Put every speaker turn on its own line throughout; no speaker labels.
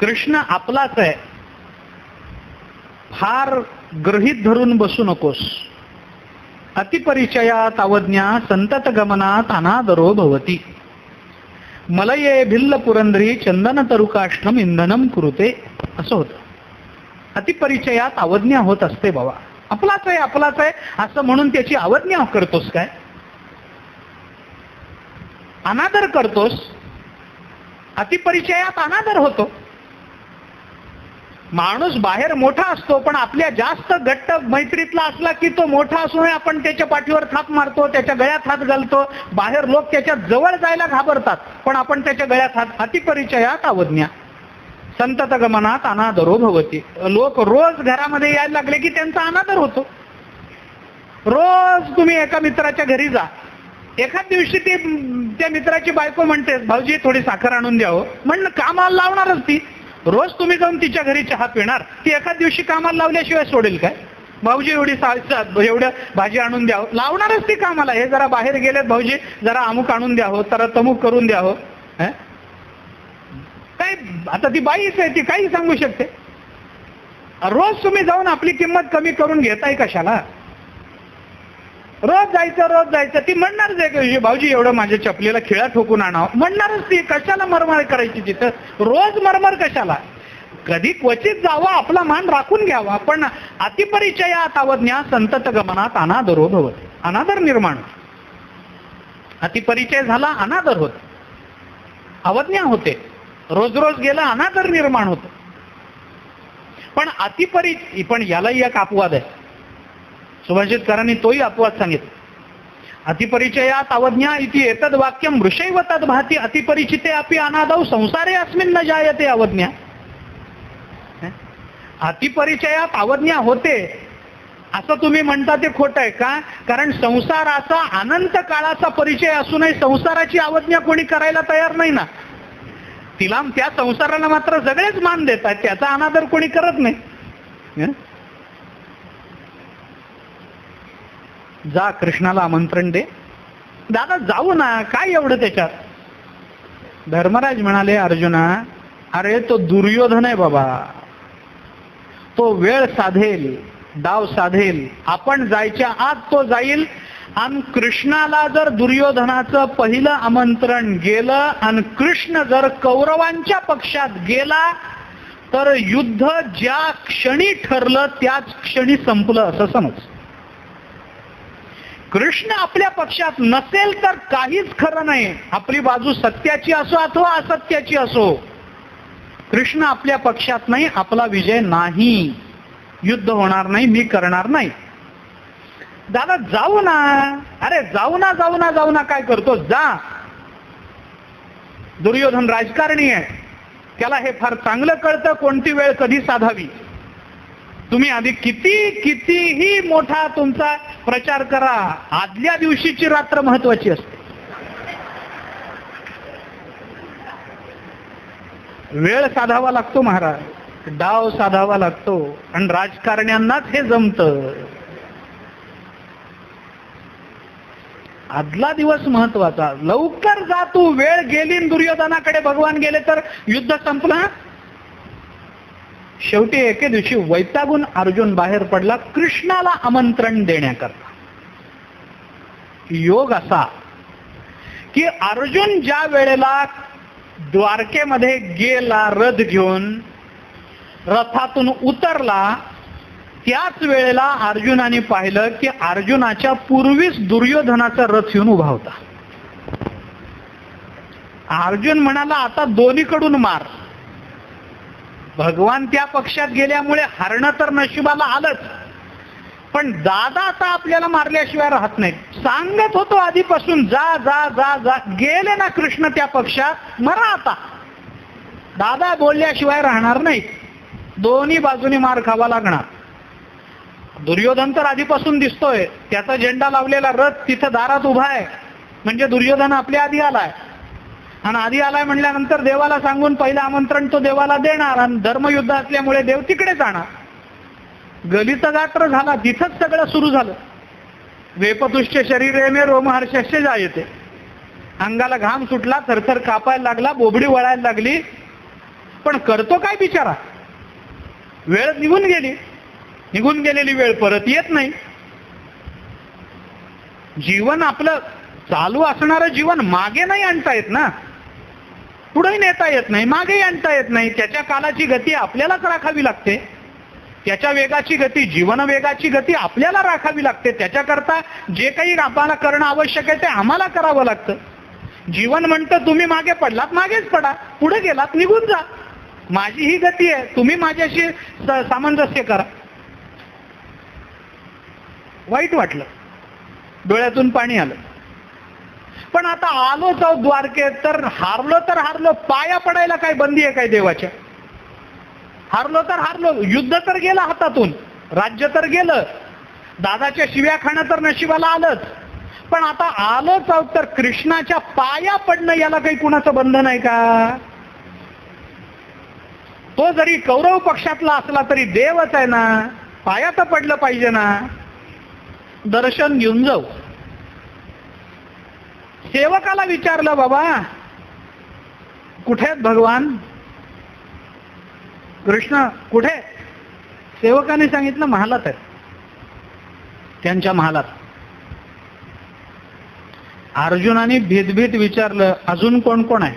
कृष्ण आपलाच आहे, फार गृहीत धरून बसू नकोस. अतिपरिचयात अवज्ञा संतत गमनात अनादरो भवती. मलये भिल्ल पुरंदरी चंदन तरुकाष्ठम इंधनम कुरुते. असं होतं. अतिपरिचयात अवज्ञा होत असते बाबा. आपलाच आहे आपलाच आहे असं म्हणून त्याची अवज्ञा करतोस काय, अनादर करतोस. अतिपरिचयात अनादर होतो. माणूस बाहेर मोठा असतो पण आपल्या जास्त घट्ट मैत्रीतला असला की तो मोठा असूनही आपण त्याच्या पाठीवर थाप मारतो, त्याच्या गळ्यात हात घालतो. बाहेर लोक त्याच्या जवळ जायला घाबरतात पण आपण त्याच्या गळ्यात हात. अतिपरिचयात अवज्ञा संतत गमनात अनादरो भवती. लोक रोज घरामध्ये यायला लागले की त्यांचा अनादर होतो. रोज तुम्ही एका मित्राच्या घरी जा, एखाद दिवशी त्या मित्राची बायको म्हणते भाऊजी थोडी साखर आणून द्यावं, म्हणलं कामाला लावणारच ती. रोज तुम्ही जाऊन तिच्या घरी चहा पिणार, ती एखाद दिवशी कामाला लावल्याशिवाय सोडेल काय. भाऊजी एवढ्या भाजी आणून द्यावं, लावणारच ती कामाला. हे जरा बाहेर गेलेत भाऊजी जरा अमुक आणून द्यावं, तर तमुक करून द्यावं. काय आता ती बाईच आहे, ती काही सांगू शकते. रोज तुम्ही जाऊन आपली किंमत कमी करून घेताय कशाला. रोज जायचं. ती म्हणणारच आहे की भाऊजी एवढं माझ्या चपलीला खिळा ठोकून आणावं, म्हणणारच ती. कशाला मरमर करायची तिथं, रोज मरमर कशाला. कधी क्वचित जावं, आपला मान राखून घ्यावा. पण अतिपरिचयात अवज्ञा संतत गमनात अनादरो भवति. अनादर निर्माण. अतिपरिचय झाला अनादर होत, अवज्ञा होते. रोज रोज गेला अनादर निर्माण होतो. पण पण यालाही एक अपवाद आहे. सुभाषितकारांनी तोही अपवाद सांगितला. अतिपरिचयात अवज्ञा इति एतद वाक्यम मृषैव तद भाती अतिपरिचिते अपि अनादौ संसारे अस्मिन् न जायते अवज्ञा. अतिपरिचयात अवज्ञा होते असं तुम्ही म्हणता ते खोटं आहे का. कारण संसाराचा अनंत काळाचा परिचय असूनही संसाराची अवज्ञा कोणी करायला तयार नाही ना. तिला त्या संसाराला मात्र सगळेच मान देतात, त्याचा अनादर कोणी करत नाही. जा कृष्णाला आमंत्रण दे. दादा जाऊ ना, काय एवढं त्याच्यात. धर्मराज म्हणाले अर्जुना अरे तो दुर्योधन आहे बाबा, तो वेळ साधेल, डाव साधेल. आपण जायच्या आत तो जाईल. आणि कृष्णाला जर दुर्योधनाचं पहिलं आमंत्रण गेलं आणि कृष्ण जर कौरवांच्या पक्षात गेला तर युद्ध ज्या क्षणी ठरलं त्याच क्षणी संपलं असं समज. कृष्ण आपल्या पक्षात नसेल तर काहीच खरं नाही. आपली बाजू सत्याची असो अथवा असत्याची असो, कृष्ण आपल्या पक्षात नाही, आपला विजय नाही. युद्ध होणार नाही, मी करणार नाही. दादा जाऊ ना. अरे जाऊ ना काय करतो, जा. दुर्योधन राजकारणी आहे, त्याला हे फार चांगलं कळतं कोणती वेळ कधी साधावी. तुम्ही आधी कितीही मोठा तुमचा प्रचार करा, आदल्या दिवशीची रात्र महत्वाची असते. वेळ साधावा लागतो महाराज, डाव साधावा लागतो. आणि राजकारण्यांनाच हे जमतं. आदला दिवस महत्वाचा. लवकर जा तू. वेळ गेली, दुर्योधनाकडे भगवान गेले तर युद्ध संपलं. शेवटी एके दिवशी वैतागून अर्जुन बाहेर पडला कृष्णाला आमंत्रण देण्याकरता. योग असा की अर्जुन ज्या वेळेला द्वारकेमध्ये गेला रथ घेऊन, रथातून उतरला, त्याच वेळेला अर्जुनाने पाहिलं की अर्जुनाच्या पूर्वीच दुर्योधनाचा रथ येऊन उभा होता. अर्जुन म्हणाला आता दोन्हीकडून मार. भगवान त्या पक्षात गेल्यामुळे हरणं तर नशिबाला आलंच, पण दादा आता आपल्याला मारल्याशिवाय राहत नाही. सांगत होतो आधीपासून जा जा जा जा. गेले ना कृष्ण त्या पक्षात, मरा आता. दादा बोलल्याशिवाय राहणार नाही. दोन्ही बाजूनी मार खावा लागणार. दुर्योधन तर आधीपासून दिसतोय, त्याचा झेंडा लावलेला रथ तिथं दारात उभा आहे, म्हणजे दुर्योधन आपल्या आधी आलाय. आणि आधी आलाय म्हणल्यानंतर देवाला सांगून पहिलं आमंत्रण तो देवाला देणार. आणि धर्मयुद्ध असल्यामुळे देव तिकडे जाणार. गलित गात्र झाला, तिथंच सगळं सुरू झालं. वेपतुष्ट शरीरे मे रोमहर्षस्य जायते. अंगाला घाम सुटला, थरथर कापायला लागला, बोबडी वळायला लागली. पण करतो काय बिचारा? वेळ निघून गेली, निघून गेलेली वेळ परत येत नाही. जीवन आपलं चालू असणारं जीवन मागे नाही आणता येत ना, पुढेही नेता येत नाही, मागेही आणता येत नाही. त्याच्या कालाची गती आपल्यालाच राखावी लागते. त्याच्या वेगाची गती, जीवन वेगाची गती आपल्याला राखावी लागते. त्याच्याकरता जे काही आम्हाला करणं आवश्यक आहे ते आम्हाला करावं लागतं. जीवन म्हणतं तुम्ही मागे पडलात मागेच पडा, पुढे गेलात निघून जा. माझी ही गती आहे, तुम्ही माझ्याशी सामंजस्य करा. वाईट वाटलं, डोळ्यातून पाणी आलं. पण आता आलोच आहोत द्वारकेत, तर हारलो, पाया पडायला काय बंदी आहे काय देवाच्या? हारलो तर हारलो, युद्ध तर गेलं हातातून, राज्य तर गेलं, दादाच्या शिव्या खाणं तर नशिबाला आलंच. पण आता आलोच आहोत तर कृष्णाच्या पाया पडणं याला काही कुणाचं बंधन आहे का? तो जरी कौरव पक्षातला असला तरी देवच आहे ना, पाया तर पडलं पाहिजे ना. दर्शन घेऊन जाऊ. सेवकाला विचारलं, बाबा कुठे आहेत भगवान कृष्ण, कुठे? सेवकाने सांगितलं महालात आहेत, त्यांच्या महालात. अर्जुनाने भीत विचारलं, अजून कोण कोण आहे?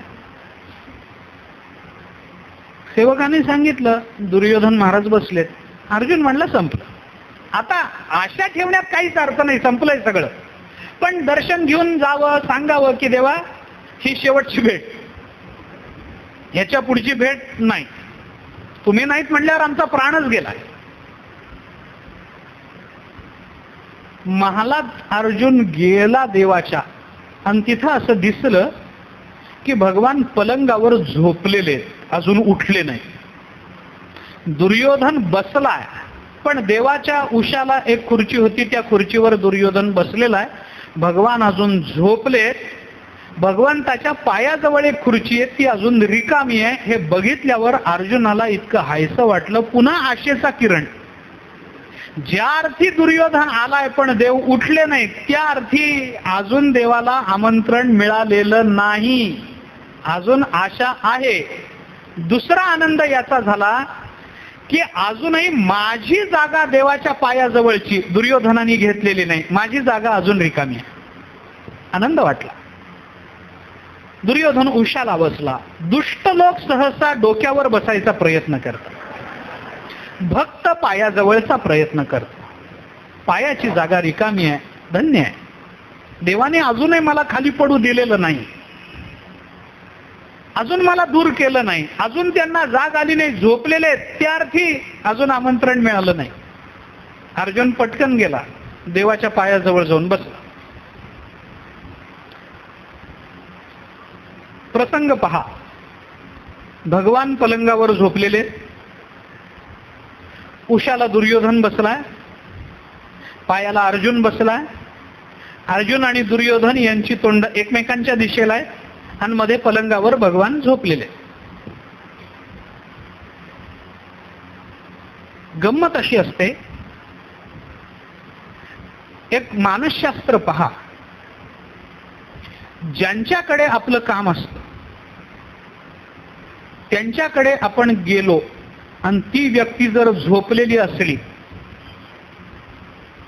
सेवकाने सांगितलं, दुर्योधन महाराज बसलेत. अर्जुन म्हणलं संपलं. आता आशा ठेवण्यात काहीच अर्थ नाही, संपलंय सगळं. पण दर्शन घेऊन जावं, सांगावं की देवा ही शेवटची भेट, ह्याच्या पुढची भेट नाही. तुम्ही नाहीत म्हटल्यावर आमचा प्राणच गेला. महालात अर्जुन गेला देवाच्या, आणि तिथं असं दिसलं की भगवान पलंगावर झोपलेले, अजून उठले नाही. दुर्योधन बसलाय, पण देवाच्या उशाला एक खुर्ची होती, त्या खुर्चीवर दुर्योधन बसलेला आहे. भगवान अजून झोपलेत. भगवंताच्या पायाजवळ एक खुर्ची आहे, ती अजून रिकामी आहे. हे बघितल्यावर अर्जुनाला इतकं हायसं वाटलं. पुन्हा आशेचा किरण. ज्या अर्थी दुर्योधन आलाय पण देव उठले नाहीत, त्या अर्थी अजून देवाला आमंत्रण मिळालेलं नाही, अजून आशा आहे. दुसरा आनंद याचा झाला की अजूनही माझी जागा देवाच्या पायाजवळची दुर्योधनाने घेतलेली नाही, माझी जागा अजून रिकामी आहे. आनंद वाटला. दुर्योधन उशाला बसला. दुष्ट लोक सहसा डोक्यावर बसायचा प्रयत्न करतात, भक्त पायाजवळचा प्रयत्न करतो. पायाची जागा रिकामी आहे, धन्य आहे. देवाने अजूनही मला खाली पडू दिलेलं नाही, अजून मला दूर केलं नाही, अजून त्यांना जाग आली नाही, झोपलेले त्या अर्थी अजून आमंत्रण मिळालं नाही. अर्जुन पटकन गेला, देवाच्या पायाजवळ जाऊन बसला. प्रसंग पहा. भगवान पलंगावर झोपलेले, उशाला दुर्योधन बसलाय, पायाला अर्जुन बसलाय. अर्जुन आणि दुर्योधन यांची तोंड एकमेकांच्या दिशेला आहे, आणि मध्ये पलंगावर भगवान झोपलेले. गंमत अशी असते, एक मानसशास्त्र पहा. ज्यांच्याकडे आपलं काम असतं त्यांच्याकडे आपण गेलो आणि ती व्यक्ती जर झोपलेली असली,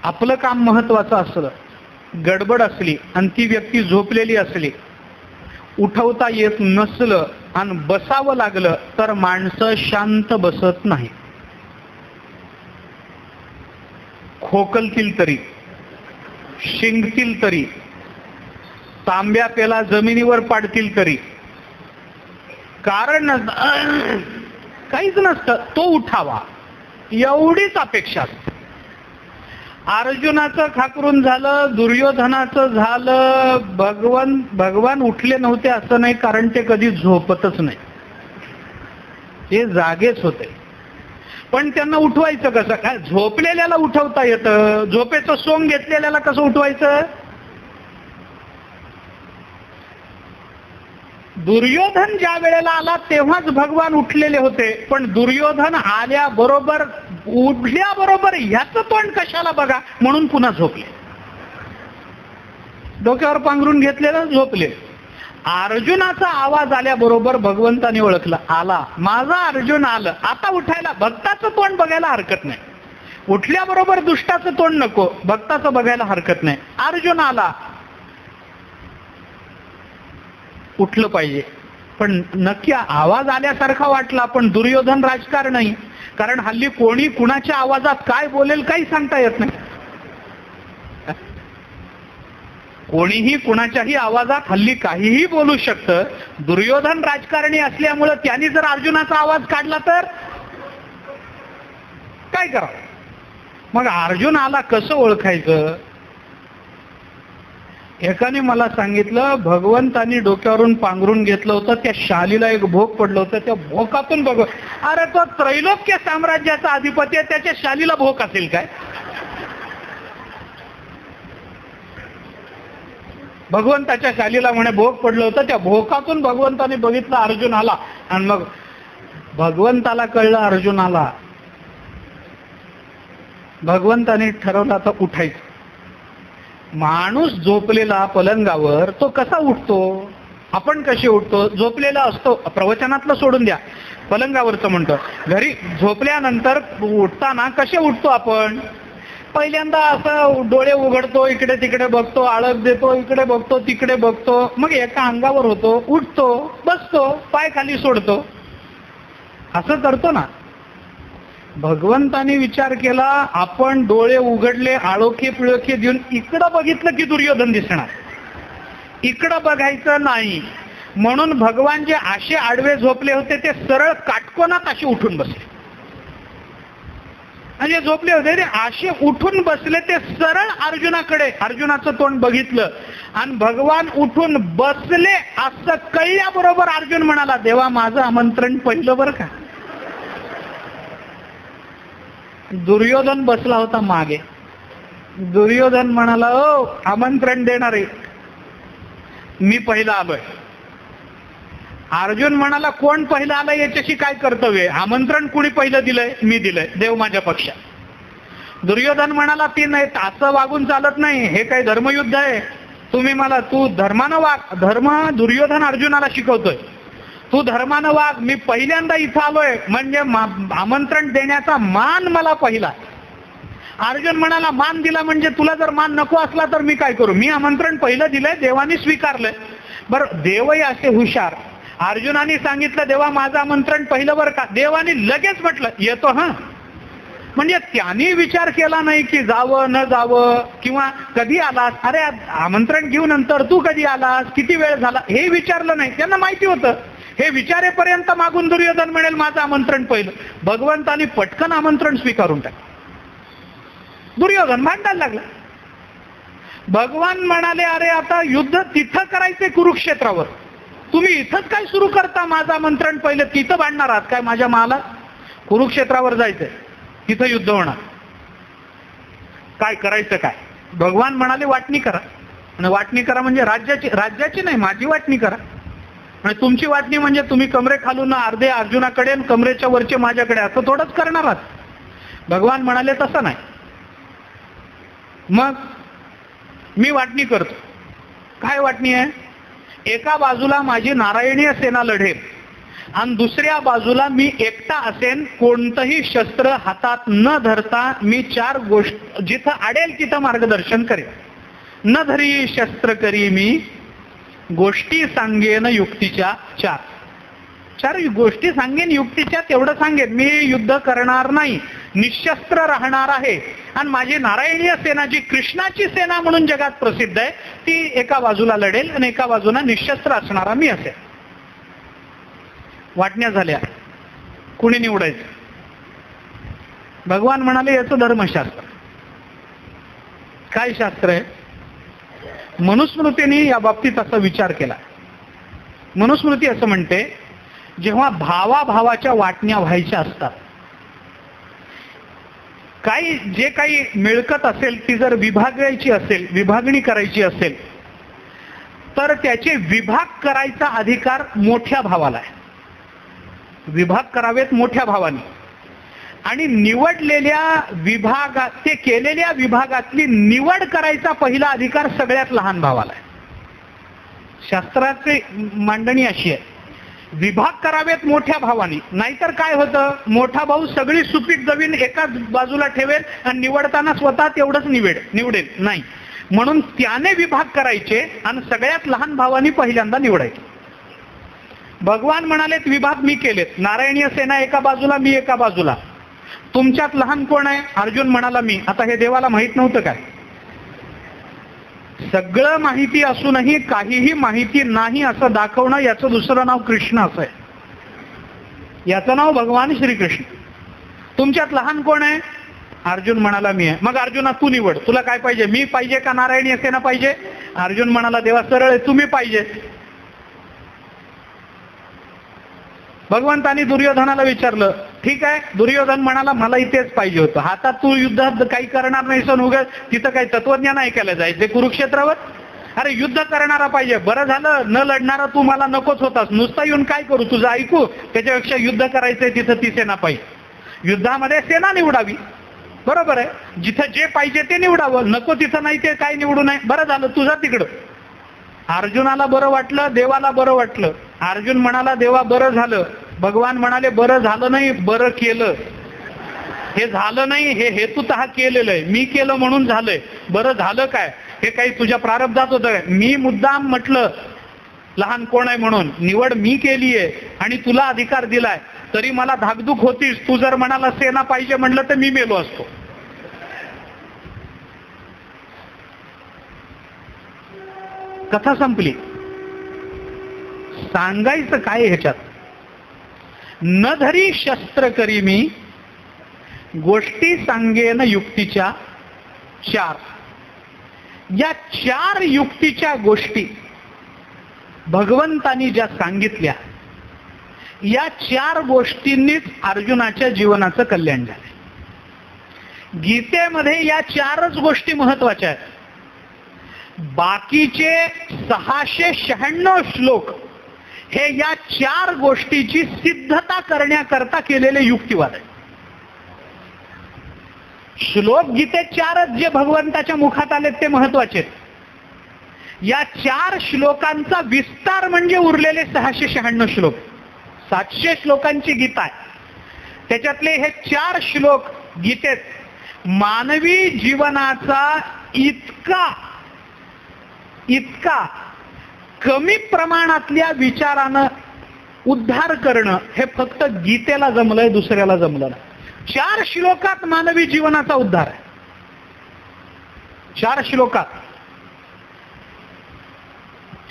आपलं काम महत्वाचं असलं, गडबड असली आणि ती व्यक्ती झोपलेली असली, उठवता येत नसलं आणि बसावं लागलं तर माणसं शांत बसत नाही. खोकलतील तरी, शिंकतील तरी, तांब्या पेला जमिनीवर पाडतील तरी, कारण काहीच नसतं, तो उठावा एवढीच अपेक्षा असते. अर्जुनाचं खाकरून झालं, दुर्योधनाचं झालं. भगवान उठले नव्हते असं नाही, कारण ते कधी झोपतच नाही, ते जागेच होते. पण त्यांना उठवायचं कसं काय? झोपलेल्याला उठवता येतं, झोपेचं सोंग घेतलेल्याला कसं उठवायचं? दुर्योधन ज्या वेळेला आला तेव्हाच भगवान उठलेले होते, पण दुर्योधन आल्याबरोबर, उठल्याबरोबर ह्याचं तोंड कशाला बघा म्हणून पुन्हा झोपले. डोक्यावर पांघरून घेतलेलं झोपले. अर्जुनाचा आवाज आल्याबरोबर भगवंताने ओळखलं, आला माझा अर्जुन, आलं. आता उठायला भक्ताचं तोंड बघायला हरकत नाही. उठल्याबरोबर दुष्टाचं तोंड नको, भक्ताचं बघायला हरकत नाही. अर्जुन आला, उठलं पाहिजे. पण नक्की आवाज आल्यासारखा वाटला, पण दुर्योधन राजकारणी, कारण हल्ली कोणी कुणाच्या आवाजात काय बोलेल काही सांगता येत नाही. कोणीही कुणाच्याही आवाजात हल्ली काहीही बोलू शकतं. दुर्योधन राजकारणी असल्यामुळं त्यांनी जर अर्जुनाचा आवाज काढला तर काय करावं? मग अर्जुन आला कसं ओळखायचं? एकाने मला सांगितलं, भगवंतानी डोक्यावरून पांघरून घेतलं होतं, त्या शालीला एक भोक पडलं होतं, त्या भोकातून बघ. अरे तो त्रैलोक्य साम्राज्याचा अधिपती आहे, त्याच्या शालीला भोक असेल काय? भगवंताच्या शालीला म्हणे भोक पडलं होतं, त्या भोकातून भगवंताने बघितलं अर्जुन आला. आणि मग भगवंताला कळलं अर्जुन आला. भगवंताने ठरवलं आता उठायचं. माणूस झोपलेला पलंगावर तो कसा उठतो? आपण कसे उठतो? झोपलेला असतो. प्रवचनातलं सोडून द्या, पलंगावरचं म्हणतो. घरी झोपल्यानंतर उठताना कसे उठतो आपण? पहिल्यांदा असं डोळे उघडतो, इकडे तिकडे बघतो, आळस देतो, इकडे बघतो तिकडे बघतो, मग एका अंगावर होतो, उठतो, बसतो, पाय खाली सोडतो, असं करतो ना. भगवंताने विचार केला, आपण डोळे उघडले, आळोखे पिळोखे देऊन इकडं बघितलं की दुर्योधन दिसणार, इकडं बघायचं नाही. म्हणून भगवान जे असे आडवे झोपले होते ते सरळ काटकोनात असे उठून बसले. आणि झोपले होते ते असे उठून बसले, ते सरळ अर्जुनाकडे, अर्जुनाचं तोंड बघितलं आणि भगवान उठून बसले. असं कळल्याबरोबर अर्जुन म्हणाला, देवा माझं आमंत्रण पहिलं बरं का. दुर्योधन बसला होता मागे. दुर्योधन म्हणाला, ओ आमंत्रण देणारे, मी पहिला आलोय. अर्जुन म्हणाला, कोण पहिला आलाय याच्याशी काय कर्तव्य? आमंत्रण कुणी पहिलं दिलंय? मी दिलंय, देव माझ्या पक्षात. दुर्योधन म्हणाला, ती नाही, असं वागून चालत नाही, हे काही धर्मयुद्ध आहे. तुम्ही मला, तू धर्मानं वाग. धर्म दुर्योधन अर्जुनाला शिकवतोय, तू धर्मानं वाग. मी पहिल्यांदा इथं आलोय म्हणजे आमंत्रण देण्याचा मान मला पहिला. अर्जुन म्हणाला, मान दिला म्हणजे तुला जर मान नको असला तर मी काय करू? मी आमंत्रण पहिलं दिलंय, देवाने स्वीकारलंय. बरं, देवही असे हुशार. अर्जुनाने सांगितलं, देवा माझं आमंत्रण पहिलं बरं का. देवाने लगेच म्हटलं, येतो. हा, म्हणजे त्यांनी विचार केला नाही की जावं न जावं किंवा कधी आलास, अरे आमंत्रण घेऊन नंतर तू कधी आलास, किती वेळ झाला, हे विचारलं नाही. त्यांना माहिती होतं, हे विचारेपर्यंत मागून दुर्योधन म्हणेल माझं आमंत्रण पहिलं. भगवंतानी पटकन आमंत्रण स्वीकारून टाक. दुर्योधन भांडायला लागला. भगवान म्हणाले, अरे आता युद्ध तिथं करायचंय कुरुक्षेत्रावर, तुम्ही इथंच काय सुरू करता? माझं आमंत्रण पहिलं, तिथं भांडणार आहात काय माझ्या माला? कुरुक्षेत्रावर जायचंय, तिथं युद्ध होणार, काय करायचं काय? भगवान म्हणाले, वाटणी करा. आणि वाटणी करा म्हणजे राज्याची नाही, माझी वाटणी करा. आणि तुमची वाटणी म्हणजे तुम्ही कमरे खालून अर्धे अर्जुनाकडे आणि कमरेच्या वरचे माझ्याकडे, असं थोडंच करणार आहात? भगवान म्हणाले, तसं नाही. मग मी वाटणी करतो. काय वाटणी आहे? एका बाजूला माझी नारायणीय सेना लढेल आणि दुसऱ्या बाजूला मी एकटा असेन, कोणतंही शस्त्र हातात न धरता मी 4 गोष्टी जिथं आडेल तिथं मार्गदर्शन करेन. न धरी शस्त्र करी मी, गोष्टी सांगेन युक्तीच्या 4 गोष्टी सांगेन युक्तीच्या, तेवढं सांगेन. मी युद्ध करणार नाही, निशस्त्र राहणार आहे. आणि माझी नारायणीय सेना, जी कृष्णाची सेना म्हणून जगात प्रसिद्ध आहे, ती एका बाजूला लढेल आणि एका बाजूला निशस्त्र असणारा मी असेल. वाटण्या झाल्या, कुणी निवडायचं? भगवान म्हणाले, याचं धर्मशास्त्र. काय शास्त्र आहे? मनुस्मृतीने या बाबतीत असा विचार केला. मनुस्मृती असं म्हणते, जेव्हा भावाभावाच्या वाटण्या व्हायच्या असतात, जे काही मिळकत असेल ती जर विभागणी करायची असेल, तर त्याचे विभाग करायचा अधिकार मोठ्या भावाला आहे. विभाग करावेत मोठ्या भावाने. आणि निवडलेल्या विभागात, ते केलेल्या विभागातली निवड करायचा पहिला अधिकार सगळ्यात लहान भावाला आहे. शास्त्राची मांडणी अशी आहे, विभाग करावेत मोठ्या भावाने, नाहीतर काय होतं, मोठा भाऊ सगळी सुपीक जमीन एकाच बाजूला ठेवेल आणि निवडताना स्वतः तेवढंच निवडेल नाही. म्हणून त्याने विभाग करायचे आणि सगळ्यात लहान भावानी पहिल्यांदा निवडायचे. भगवान म्हणालेत विभाग मी केलेत, नारायणीय सेना एका बाजूला, मी एका बाजूला. तुमच्यात लहान कोण आहे? अर्जुन म्हणाला मी. आता हे देवाला माहित नव्हतं काय? सगळं माहिती असूनही काहीही माहिती नाही असं दाखवणं, याचं दुसरं नाव कृष्ण असं आहे. याचं नाव भगवान श्रीकृष्ण. तुमच्यात लहान कोण आहे? अर्जुन म्हणाला मी आहे. मग अर्जुना तू निवड, तुला काय पाहिजे? मी पाहिजे का नारायणी सेना पाहिजे? अर्जुन म्हणाला देवा सरळ आहे, तुम्ही पाहिजे. भगवंतानी दुर्योधनाला विचारलं, ठीक आहे. दुर्योधन म्हणाला मला इथेच पाहिजे होतं. हातात तू युद्धात काही करणार नाही सण उगाच तिथं काही तत्वज्ञान ऐकायला जायचे कुरुक्षेत्रावर? अरे युद्ध करणारा पाहिजे. बरं झालं न लढणारा तू मला नकोच होतास. नुसता येऊन काय करू, तुझं ऐकू? त्याच्यापेक्षा युद्ध करायचंय तिथं ती सेना पाहिजे. युद्धामध्ये सेना निवडावी, बरोबर आहे. जिथं जे पाहिजे ते निवडावं, नको तिथं नाही ते काय निवडू नये. बरं झालं तुझा तिकडं. अर्जुनाला बरं वाटलं, देवाला बरं वाटलं. अर्जुन म्हणाला देवा बरं झालं. भगवान म्हणाले बरं झालं नाही, बरं केलं. हे झालं नाही, हे हेतुतः केलेलं आहे. मी केलं म्हणून झालंय. बरं झालं काय? हे काही तुझ्या प्रारब्धात होतं काय? मी मुद्दाम म्हटलं लहान कोण आहे म्हणून, निवड मी केली आहे आणि तुला अधिकार दिलाय, तरी मला धाकधूक होतीस. तू जर म्हणाला सेना पाहिजे म्हणलं तर मी मेलो असतो. कथा संपली. सांगायचं काय ह्याच्यात? न धरी शस्त्र करी मी, गोष्टी सांगेन युक्तीच्या चार. या चार युक्तीच्या गोष्टी भगवंतानी ज्या सांगितल्या, या चार गोष्टींनीच अर्जुनाच्या जीवनाचं कल्याण झालं. गीतेमध्ये या चारच गोष्टी महत्वाच्या आहेत. बाकीचे 696 श्लोक हे या चार गोष्टीची सिद्धता करण्याकरता केलेले युक्तिवाद आहे. श्लोक गीतेत चारच जे भगवंताच्या मुखात आलेत ते महत्वाचे आहेत. या चार श्लोकांचा विस्तार म्हणजे उरलेले 696 श्लोक. 700 श्लोकांची गीता आहे. त्याच्यातले हे 4 श्लोक गीतेत मानवी जीवनाचा इतका कमी प्रमाणातल्या विचारानं उद्धार करणं हे फक्त गीतेला जमलंय, दुसऱ्याला जमलं नाही. 4 श्लोकात मानवी जीवनाचा उद्धार आहे. 4 श्लोकात,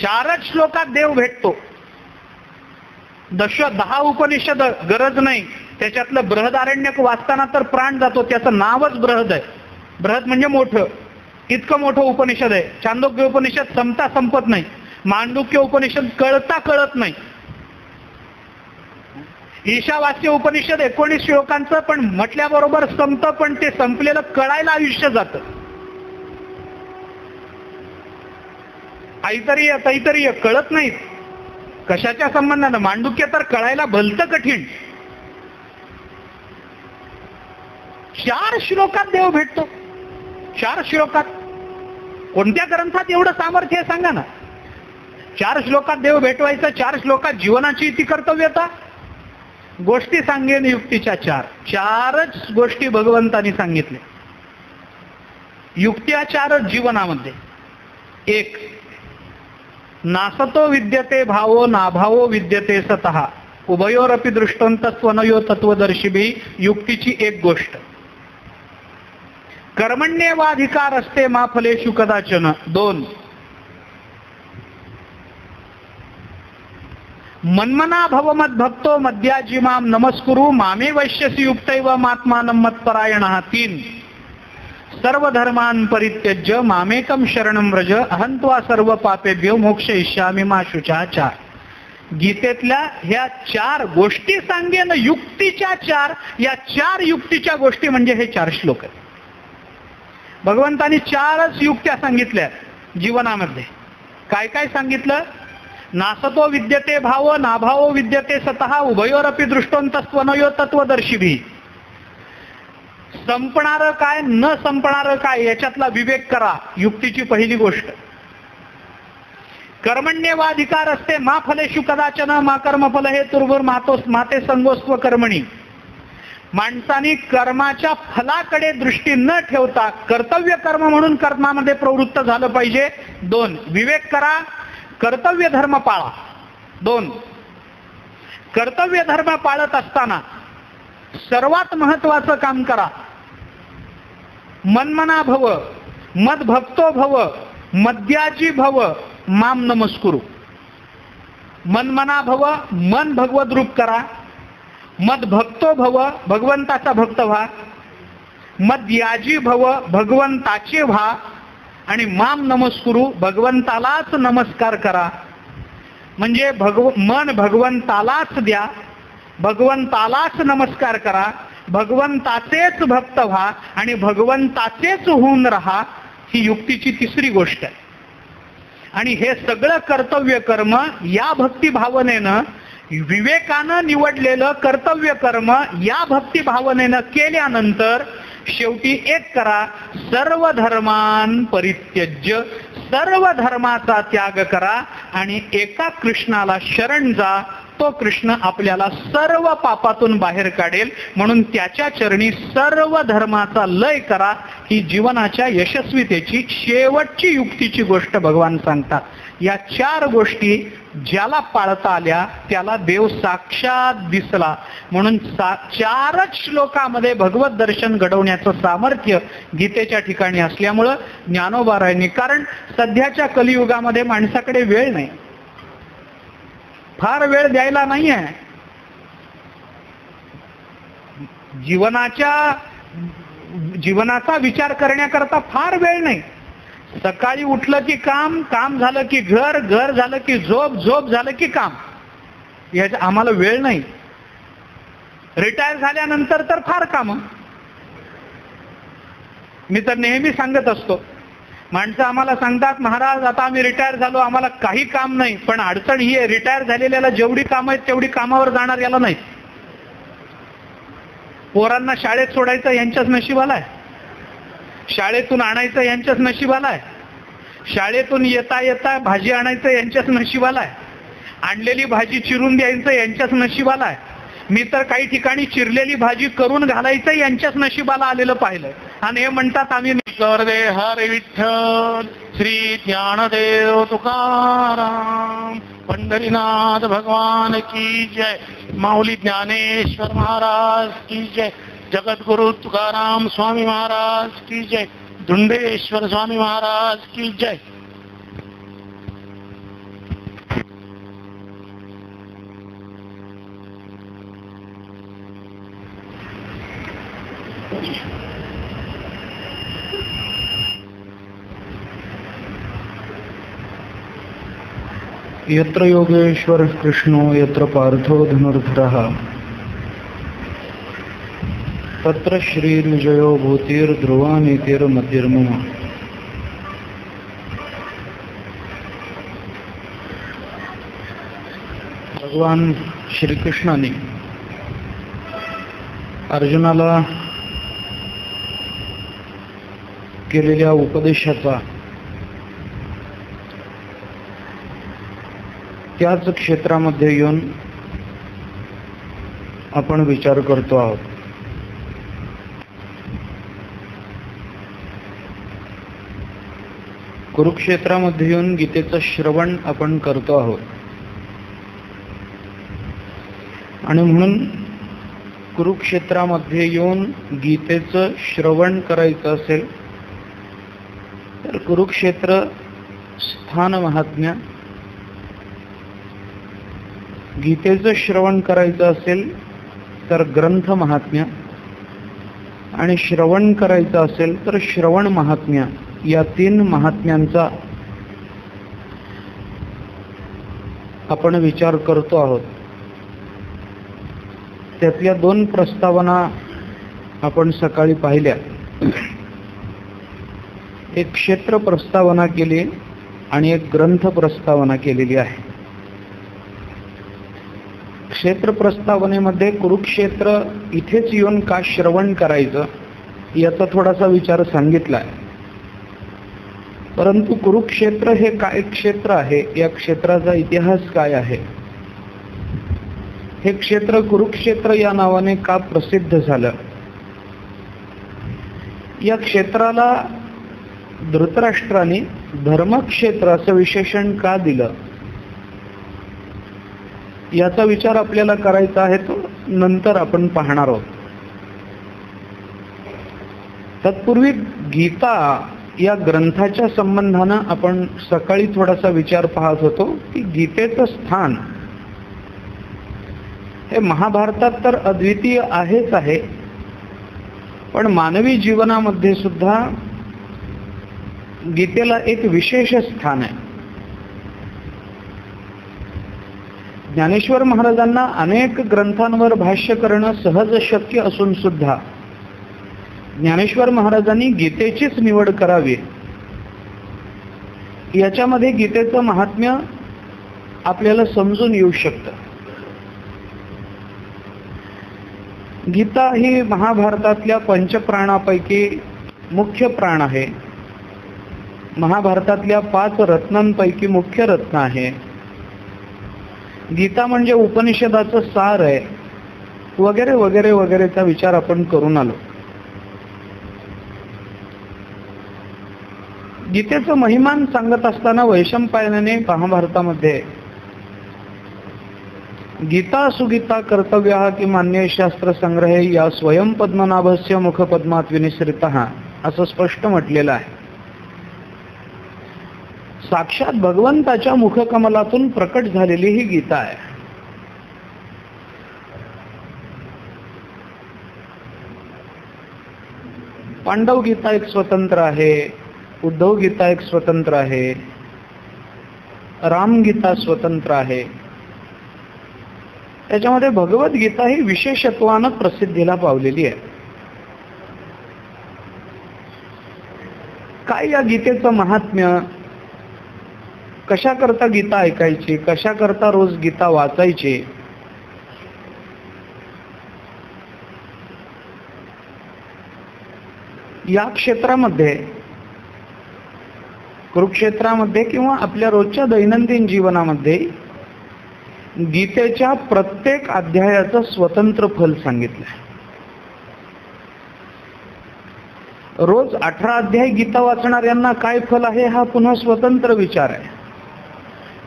4च श्लोकात देव भेटतो. 10 उपनिषद गरज नाही. त्याच्यातलं बृहदारण्यक वाचताना तर प्राण जातो. त्याचं नावच बृहद आहे. बृहद म्हणजे मोठं. इतकं मोठं उपनिषद आहे. चांदोग्य उपनिषद संपता संपत नाही. मांडुक्य उपनिषद कळता कळत नाही. ईशावास्य उपनिषद 19 श्लोकांचं पण म्हटल्याबरोबर संपतं, पण ते संपलेलं कळायला आयुष्य जातं. तैतरीय कळत नाहीत. कशाच्या संबंधानं? मांडुक्य तर कळायला भलतं कठीण. 4 श्लोकात देव भेटतो. 4 श्लोकात. कोणत्या ग्रंथात एवढं सामर्थ्य आहे सांगा ना? 4 श्लोकात देव भेटवायचं. 4 श्लोकात जीवनाची ती कर्तव्यता. गोष्टी सांगेन युक्तीच्या 4च गोष्टी भगवंतानी सांगितल्या. युक्त्या 4च जीवनामध्ये. 1, नासतो विद्यते भावो नाभावो विद्यते सतः उभयोरपि दृष्टोंतस्त्वनयो तत्वदर्शिभी. युक्तीची 1 गोष्ट. कर्मण्येवाधिकार असते मा फलेषु कदाचन. 2, मन्मना भव मद्भक्तो मद्याजिमाम नमस्कुरु मामे वैश्यसी युक्तैव मात्मानं मत्परायणः. 3, सर्वधर्मान् परित्यज्य मामेकं शरणं व्रज अहं त्वा सर्व पापेभ्यो मोक्षयिष्यामि मा शुचः. 4, गीतेतल्या ह्या 4 गोष्टी सांगेन युक्तीच्या 4. या 4 युक्तीच्या गोष्टी म्हणजे हे 4 श्लोक आहेत. भगवंतानी 4च युक्त्या सांगितल्या जीवनामध्ये. काय काय सांगितलं? नासतो विद्यते भाव नाभावो विद्यते सतः उभयोरपि दृष्टोंतस्त्वनयो तत्वदर्शिभी. संपणारं काय न संपणारं काय याच्यातला विवेक करा. युक्तीची पहिली गोष्ट. कर्मण्येवाधिकार असते मा फलेषु कदाचन मा कर्मफल हे तुर्भुर माते संगोस्त्व कर्मणी. माणसाने कर्माच्या फलाकडे दृष्टी न ठेवता कर्तव्य कर्म म्हणून कर्मामध्ये प्रवृत्त झालं पाहिजे. 2 विवेक करा, कर्तव्य धर्म पाळा. 2 कर्तव्य धर्म पाळत असताना सर्वात महत्वाचं काम करा. मन्मना भव, मद्भक्तो भव, मद्याजी भव, माम नमस्कुरु. मन्मना भव, मन भगवत रूप करा. मद्भक्तो भव, भगवंताचा भक्त व्हा. मद्याजी भव, भगवंताचे व्हा. आणि माम नमस्कुरु, भगवंतालाच नमस्कार करा. म्हणजे मन भगवंतालाच द्या, भगवंतालाच नमस्कार करा, भगवंताचेच भक्त व्हा आणि भगवंताचेच होऊन राहा. ही युक्तीची तिसरी गोष्ट आहे. आणि हे सगळं कर्तव्य कर्म या भक्ती भावनेनं, विवेकानं निवडलेलं कर्तव्य कर्म या भक्ती भावनेनं केल्यानंतर शेवटी एक करा, सर्व धर्मान परित्यज्य, सर्व धर्माचा त्याग करा आणि एका कृष्णाला शरण जा. तो कृष्ण आपल्याला सर्व पापातून बाहेर काढेल. म्हणून त्याच्या चरणी सर्व धर्माचा लय करा. ही जीवनाच्या यशस्वीतेची शेवटची युक्तीची गोष्ट भगवान सांगतात. या 4 गोष्टी ज्याला पाळता आल्या त्याला देव साक्षात दिसला. म्हणून 4च श्लोकामध्ये भगवत दर्शन घडवण्याचं सामर्थ्य गीतेच्या ठिकाणी असल्यामुळं ज्ञानोबारायांनी, कारण सध्याच्या कलियुगामध्ये माणसाकडे वेळ नाही, फार वेळ द्यायला नाही आहे. जीवनाचा विचार करण्याकरता फार वेळ नाही. सकाळी उठलं की काम, काम झालं की घर, घर झालं की झोप, झोप झालं की काम. याचा आम्हाला वेळ नाही. रिटायर झाल्यानंतर तर फार काम. मी तर नेहमी सांगत असतो, माणसं आम्हाला सांगतात महाराज आता आम्ही रिटायर झालो, आम्हाला काही काम नाही. पण अडचण ही आहे, रिटायर झालेल्याला जेवढी काम आहेत तेवढी कामावर जाणार याला नाही. पोरांना शाळेत सोडायचं यांच्याच नशिबाला आहे, शाळेतून आणायचं यांच्याच नशिबाला आहे, शाळेतून येता येता भाजी आणायचं यांच्याच नशिबाला आहे, आणलेली भाजी चिरून द्यायचं यांच्याच नशिबाला आहे. मी तर काही ठिकाणी चिरलेली भाजी करून घालायचं यांच्याच नशिबाला आलेलं पाहिलं. आणि हे म्हणतात आम्ही दे हरे विठ्ठल श्री ज्ञानदेव तुकाराम पंढरीनाथ भगवान की जय, माऊली ज्ञानेश्वर महाराज की जय, जगद्गुरु तुकाराम स्वामी महाराज की जय, धुंडेश्वर स्वामी महाराज की जय. यत्र योगेश्वर कृष्णो यत्र पार्थो धनुर्धरः तत्र श्रीर्विजयो भूतिर्ध्रुवा नीतिर्मतिर्मम. भगवान श्रीकृष्णाने अर्जुनाला केलेल्या उपदेशाचा त्याच क्षेत्रामध्ये येऊन आपण विचार करतो आहोत. कुरुक्षेत्रामध्ये येऊन गीतेचं श्रवण आपण करतो आहोत. आणि म्हणून कुरुक्षेत्रामध्ये येऊन गीतेचं श्रवण करायचं असेल तर कुरुक्षेत्र स्थान महात्म्य, गीतेचं श्रवण करायचं असेल तर ग्रंथ महात्म्य, आणि श्रवण करायचं असेल तर श्रवण महात्म्य, या 3 महात्म्यांचा आपण विचार करतो आहोत. त्यातल्या 2 प्रस्तावना आपण सकाळी पाहिल्या. एक क्षेत्र प्रस्तावना केली आणि एक ग्रंथ प्रस्तावना केलेली आहे. क्षेत्र प्रस्तावनेमध्ये कुरुक्षेत्र इथेच येऊन का श्रवण करायचं याचा थोडासा विचार सांगितला आहे. परंतु कुरुक्षेत्र हे काय क्षेत्र आहे, या क्षेत्राचा इतिहास काय आहे, हे क्षेत्र कुरुक्षेत्र या नावाने का प्रसिद्ध झालं, या क्षेत्राला धृतराष्ट्राने धर्मक्षेत्र असं विशेषण का दिलं, याचा विचार आपल्याला करायचा आहे, तो नंतर आपण पाहणार आहोत. तत्पूर्वी गीता या ग्रंथाच्या संबंधानं आपण सकाळी थोडासा विचार पाहत होतो की गीतेचं स्थान हे महाभारतात तर अद्वितीय आहेच आहे, पण मानवी जीवनामध्ये सुद्धा गीतेला एक विशेष स्थान आहे. ज्ञानेश्वर महाराजांना अनेक ग्रंथांवर भाष्य करणं सहज शक्य असून सुद्धा ज्ञानेश्वर महाराजांनी गीतेचीच निवड करावी. याच्यामध्ये गीतेचं महात्म्य आपल्याला समजून येऊ शकतं. गीता ही महाभारतातल्या पंचप्राणापैकी मुख्य प्राण आहे. महाभारतातल्या 5 रत्नांपैकी मुख्य रत्न आहे. गीता म्हणजे उपनिषदाचं सार आहे, वगैरे वगैरे वगैरेचा विचार आपण करून आलो. गीतेचं महिमान सांगत असताना वैशंपायनाने महाभारतामध्ये गीता सुगीता कर्तव्य की मान्य शास्त्र संग्रहे या स्वयं पद्मनाभस्य मुखपद्मात विनिसृतः असं स्पष्ट म्हटलेलं आहे. साक्षात भगवंताच्या मुखकमलातून प्रकट झालेली ही गीता आहे. पांडव गीता एक स्वतंत्र आहे, उद्धव गीता एक स्वतंत्र आहे, राम गीता स्वतंत्र आहे. त्याच्यामध्ये भगवद्गीता ही विशेषत्वानं प्रसिद्धीला पावलेली आहे. काय या गीतेचं महात्म्य, कशा करता गीता ऐकायची, कशा करता रोज गीता वाचायची, या क्षेत्रामध्ये कुरुक्षेत्रामध्ये किंवा आपल्या रोजच्या दैनंदिन जीवनामध्ये गीतेच्या प्रत्येक अध्यायाचं स्वतंत्र फल सांगितलंय. रोज 18 अध्याय गीता वाचणाऱ्यांना काय फल आहे हा पुन्हा स्वतंत्र विचार आहे.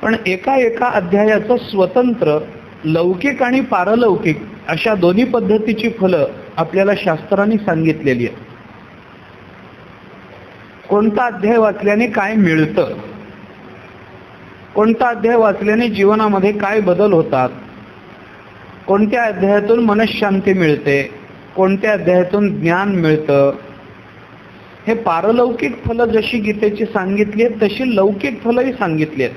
पण एका एका अध्यायाचं स्वतंत्र लौकिक आणि पारलौकिक अशा दोन्ही पद्धतीची फलं आपल्याला शास्त्रांनी सांगितलेली आहेत. कोणता अध्याय वाचल्याने काय मिळतं, कोणता अध्याय वाचल्याने जीवनामध्ये काय बदल होतात, कोणत्या अध्यायातून मनःशांती मिळते, कोणत्या अध्यायातून ज्ञान मिळतं, हे पारलौकिक फलं जशी गीतेची सांगितली आहेत तशी लौकिक फलंही सांगितली आहेत.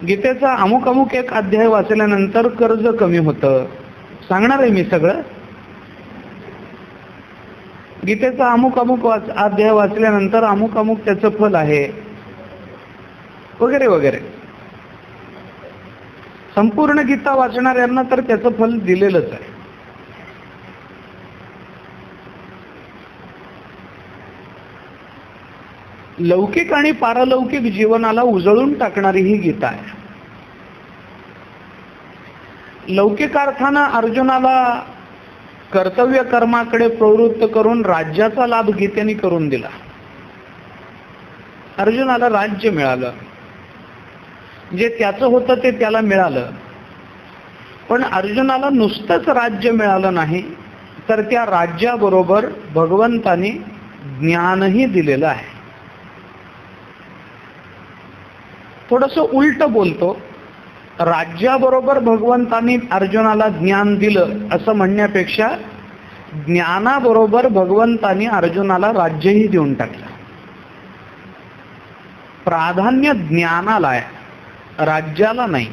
गीतेचा अमुक अमुक एक अध्याय वाचल्यानंतर कर्ज कमी होतं, सांगणार आहे मी सगळं. गीतेचा अमुक अमुक अध्याय वाचल्यानंतर अमुक अमुक त्याचं फल आहे, वगैरे वगैरे. संपूर्ण गीता वाचणाऱ्यांना तर त्याचं फल दिलेलंच आहे. लौकिक आणि पारलौकिक जीवनाला उजळून टाकणारी ही गीता आहे. लौकिक अर्थानं अर्जुनाला कर्तव्य कर्माकडे प्रवृत्त करून राज्याचा लाभ गीतेने करून दिला. अर्जुनाला राज्य मिळालं, जे त्याचं होतं ते त्याला मिळालं. पण अर्जुनाला नुसतंच राज्य मिळालं नाही, तर त्या राज्याबरोबर भगवंताने ज्ञानही दिलेलं आहे. थोडंसं उलट बोलतो, राज्याबरोबर भगवंतानी अर्जुनाला ज्ञान दिलं असं म्हणण्यापेक्षा ज्ञानाबरोबर भगवंतानी अर्जुनाला राज्यही देऊन टाकलं. प्राधान्य ज्ञानाला आहे, राज्याला नाही.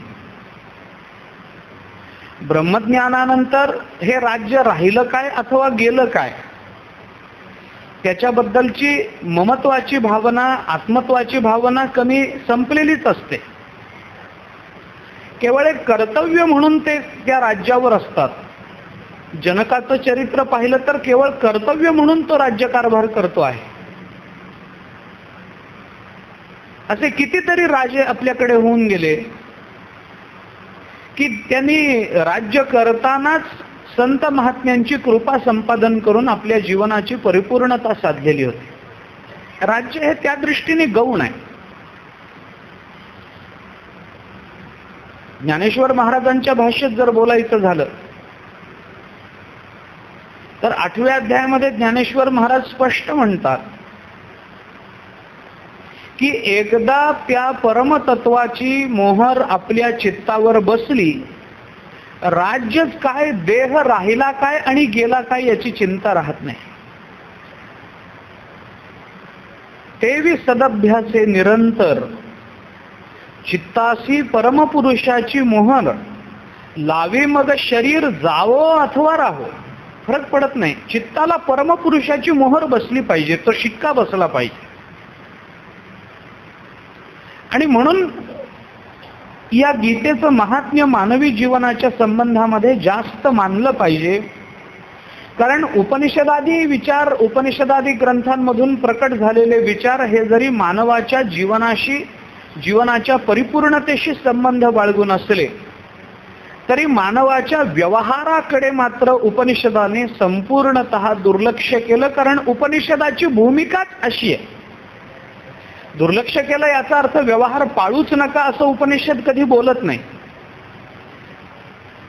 ब्रह्मज्ञानानंतर हे राज्य राहिलं काय अथवा गेलं काय, त्याच्याबद्दलची ममत्वाची भावना, आत्मत्वाची भावना कमी संपलेलीच असते. केवळ एक कर्तव्य म्हणून ते त्या राज्यावर असतात. जनकाचं चरित्र पाहिलं तर केवळ कर्तव्य म्हणून तो राज्यकारभार करतो आहे. असे कितीतरी राजे आपल्याकडे होऊन गेले की त्यांनी राज्य करतानाच संत महात्म्यांची कृपा संपादन करून आपल्या जीवनाची परिपूर्णता साधलेली होती. राज्य हे त्या दृष्टीने गौण आहे. ज्ञानेश्वर महाराजांच्या भाषेत जर बोलायचं झालं तर 8व्या अध्यायामध्ये ज्ञानेश्वर महाराज स्पष्ट म्हणतात की एकदा त्या परमतत्वाची मोहर आपल्या चित्तावर बसली, राज्यच काय, देह राहिला काय आणि गेला काय याची चिंता राहत नाही. तेवी सदभ्यासे निरंतर चित्तासी परमपुरुषाची मोहर लावी, मग शरीर जावो अथवा राहो, फरक पडत नाही. चित्ताला परमपुरुषाची मोहर बसली पाहिजे, तो शिक्का बसला पाहिजे. आणि म्हणून या गीतेचं महात्म्य मानवी जीवनाच्या संबंधामध्ये जास्त मानलं पाहिजे. कारण उपनिषदादी विचार, उपनिषदादी ग्रंथांमधून प्रकट झालेले विचार हे जरी मानवाच्या जीवनाशी, जीवनाच्या परिपूर्णतेशी संबंध बाळगून असले तरी मानवाच्या व्यवहाराकडे मात्र उपनिषदाने संपूर्णतः दुर्लक्ष केलं. कारण उपनिषदाची भूमिकाच अशी आहे. दुर्लक्ष केलं याचा अर्थ व्यवहार पाळूच नका असं उपनिषद कधी बोलत नाही.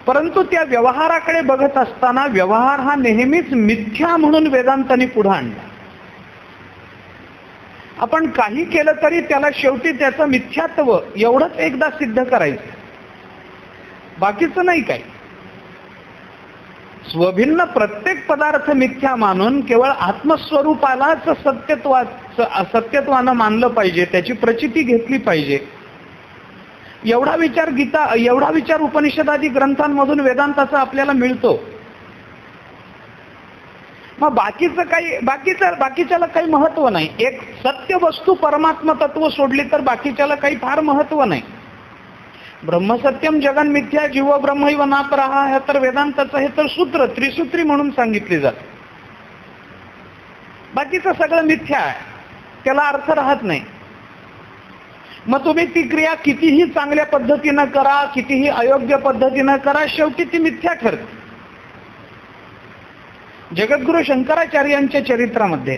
परंतु त्या व्यवहाराकडे बघत असताना व्यवहार हा नेहमीच मिथ्या म्हणून वेदांतांनी पुढे आणला. आपण काही केलं तरी त्याला शेवटी त्याचं मिथ्यात्व एवढंच एकदा सिद्ध करायचं, बाकीचं नाही काय. स्वभिन्न प्रत्येक पदार्थ मिथ्या मानून केवळ आत्मस्वरूपालाच सत्यत्वानं मानलं पाहिजे, त्याची प्रचिती घेतली पाहिजे. एवढा विचार उपनिषदादी ग्रंथांमधून वेदांताचा आपल्याला मिळतो. मग बाकीच्याला काही महत्व नाही. एक सत्य वस्तू परमात्मा तत्व सोडली तर बाकीच्याला काही फार महत्व नाही. ब्रह्मसत्यम जगन मिथ्या जीव ब्रह्मैव नापरः हे तर वेदांताचं हे तर सूत्र त्रिसूत्री म्हणून सांगितले जात. बाकीचं सगळं मिथ्या आहे, त्याला अर्थ राहत नाही. मग तुम्ही ती क्रिया कितीही चांगल्या पद्धतीनं करा, कितीही अयोग्य पद्धतीनं करा, शेवटी ती मिथ्या ठरते. जगद्गुरु शंकराचार्यांच्या चरित्रामध्ये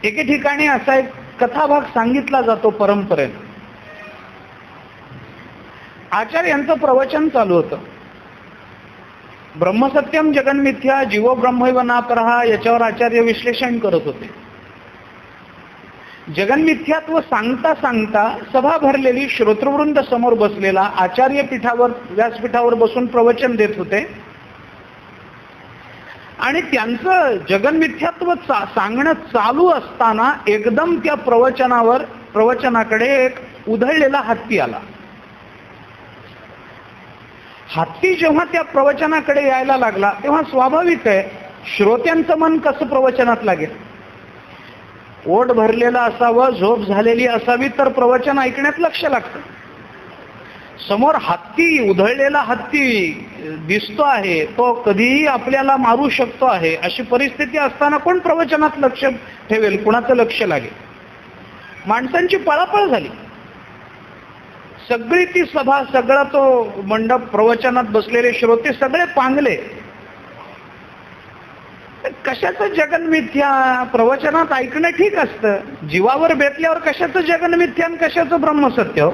एके ठिकाणी असा एक कथाभाग सांगितला जातो परंपरेत. आचार्यांचं प्रवचन चालू होतं. ब्रह्मसत्यम जगन मिथ्या जीवो ब्रह्मैव नापरः याच्यावर आचार्य विश्लेषण करत होते. जगन्मिथ्यात्व सांगता सांगता सभा भरलेली, श्रोतृवृंद समोर बसलेला, आचार्य पीठावर व्यासपीठावर बसून प्रवचन देत होते. आणि त्यांचं जगन्मिथ्यात्व सांगणं चालू असताना एकदम त्या प्रवचनाकडे एक उधळलेला हत्ती आला. हत्ती जेव्हा त्या प्रवचनाकडे यायला लागला तेव्हा स्वाभाविक आहे श्रोत्यांचं मन कसं प्रवचनात लागेल. ओढ भरलेला असावं, झोप झालेली असावी तर प्रवचन ऐकण्यात लक्ष लागतं. समोर हत्ती, उधळलेला हत्ती दिसतो आहे, तो कधीही आपल्याला मारू शकतो आहे, अशी परिस्थिती असताना कोण प्रवचनात लक्ष ठेवेल, कुणाचं लक्ष लागेल. माणसांची पळापळ झाली. सगळी ती सभा, सगळा तो मंडप, प्रवचनात बसलेले श्रोते सगळे पांगले. कशाचं जगन्मिथ्या, प्रवचनात ऐकणं ठीक असतं, जीवावर बेतल्यावर कशाचं जगन्मिथ्या आणि कशाचं ब्रह्मसत्य.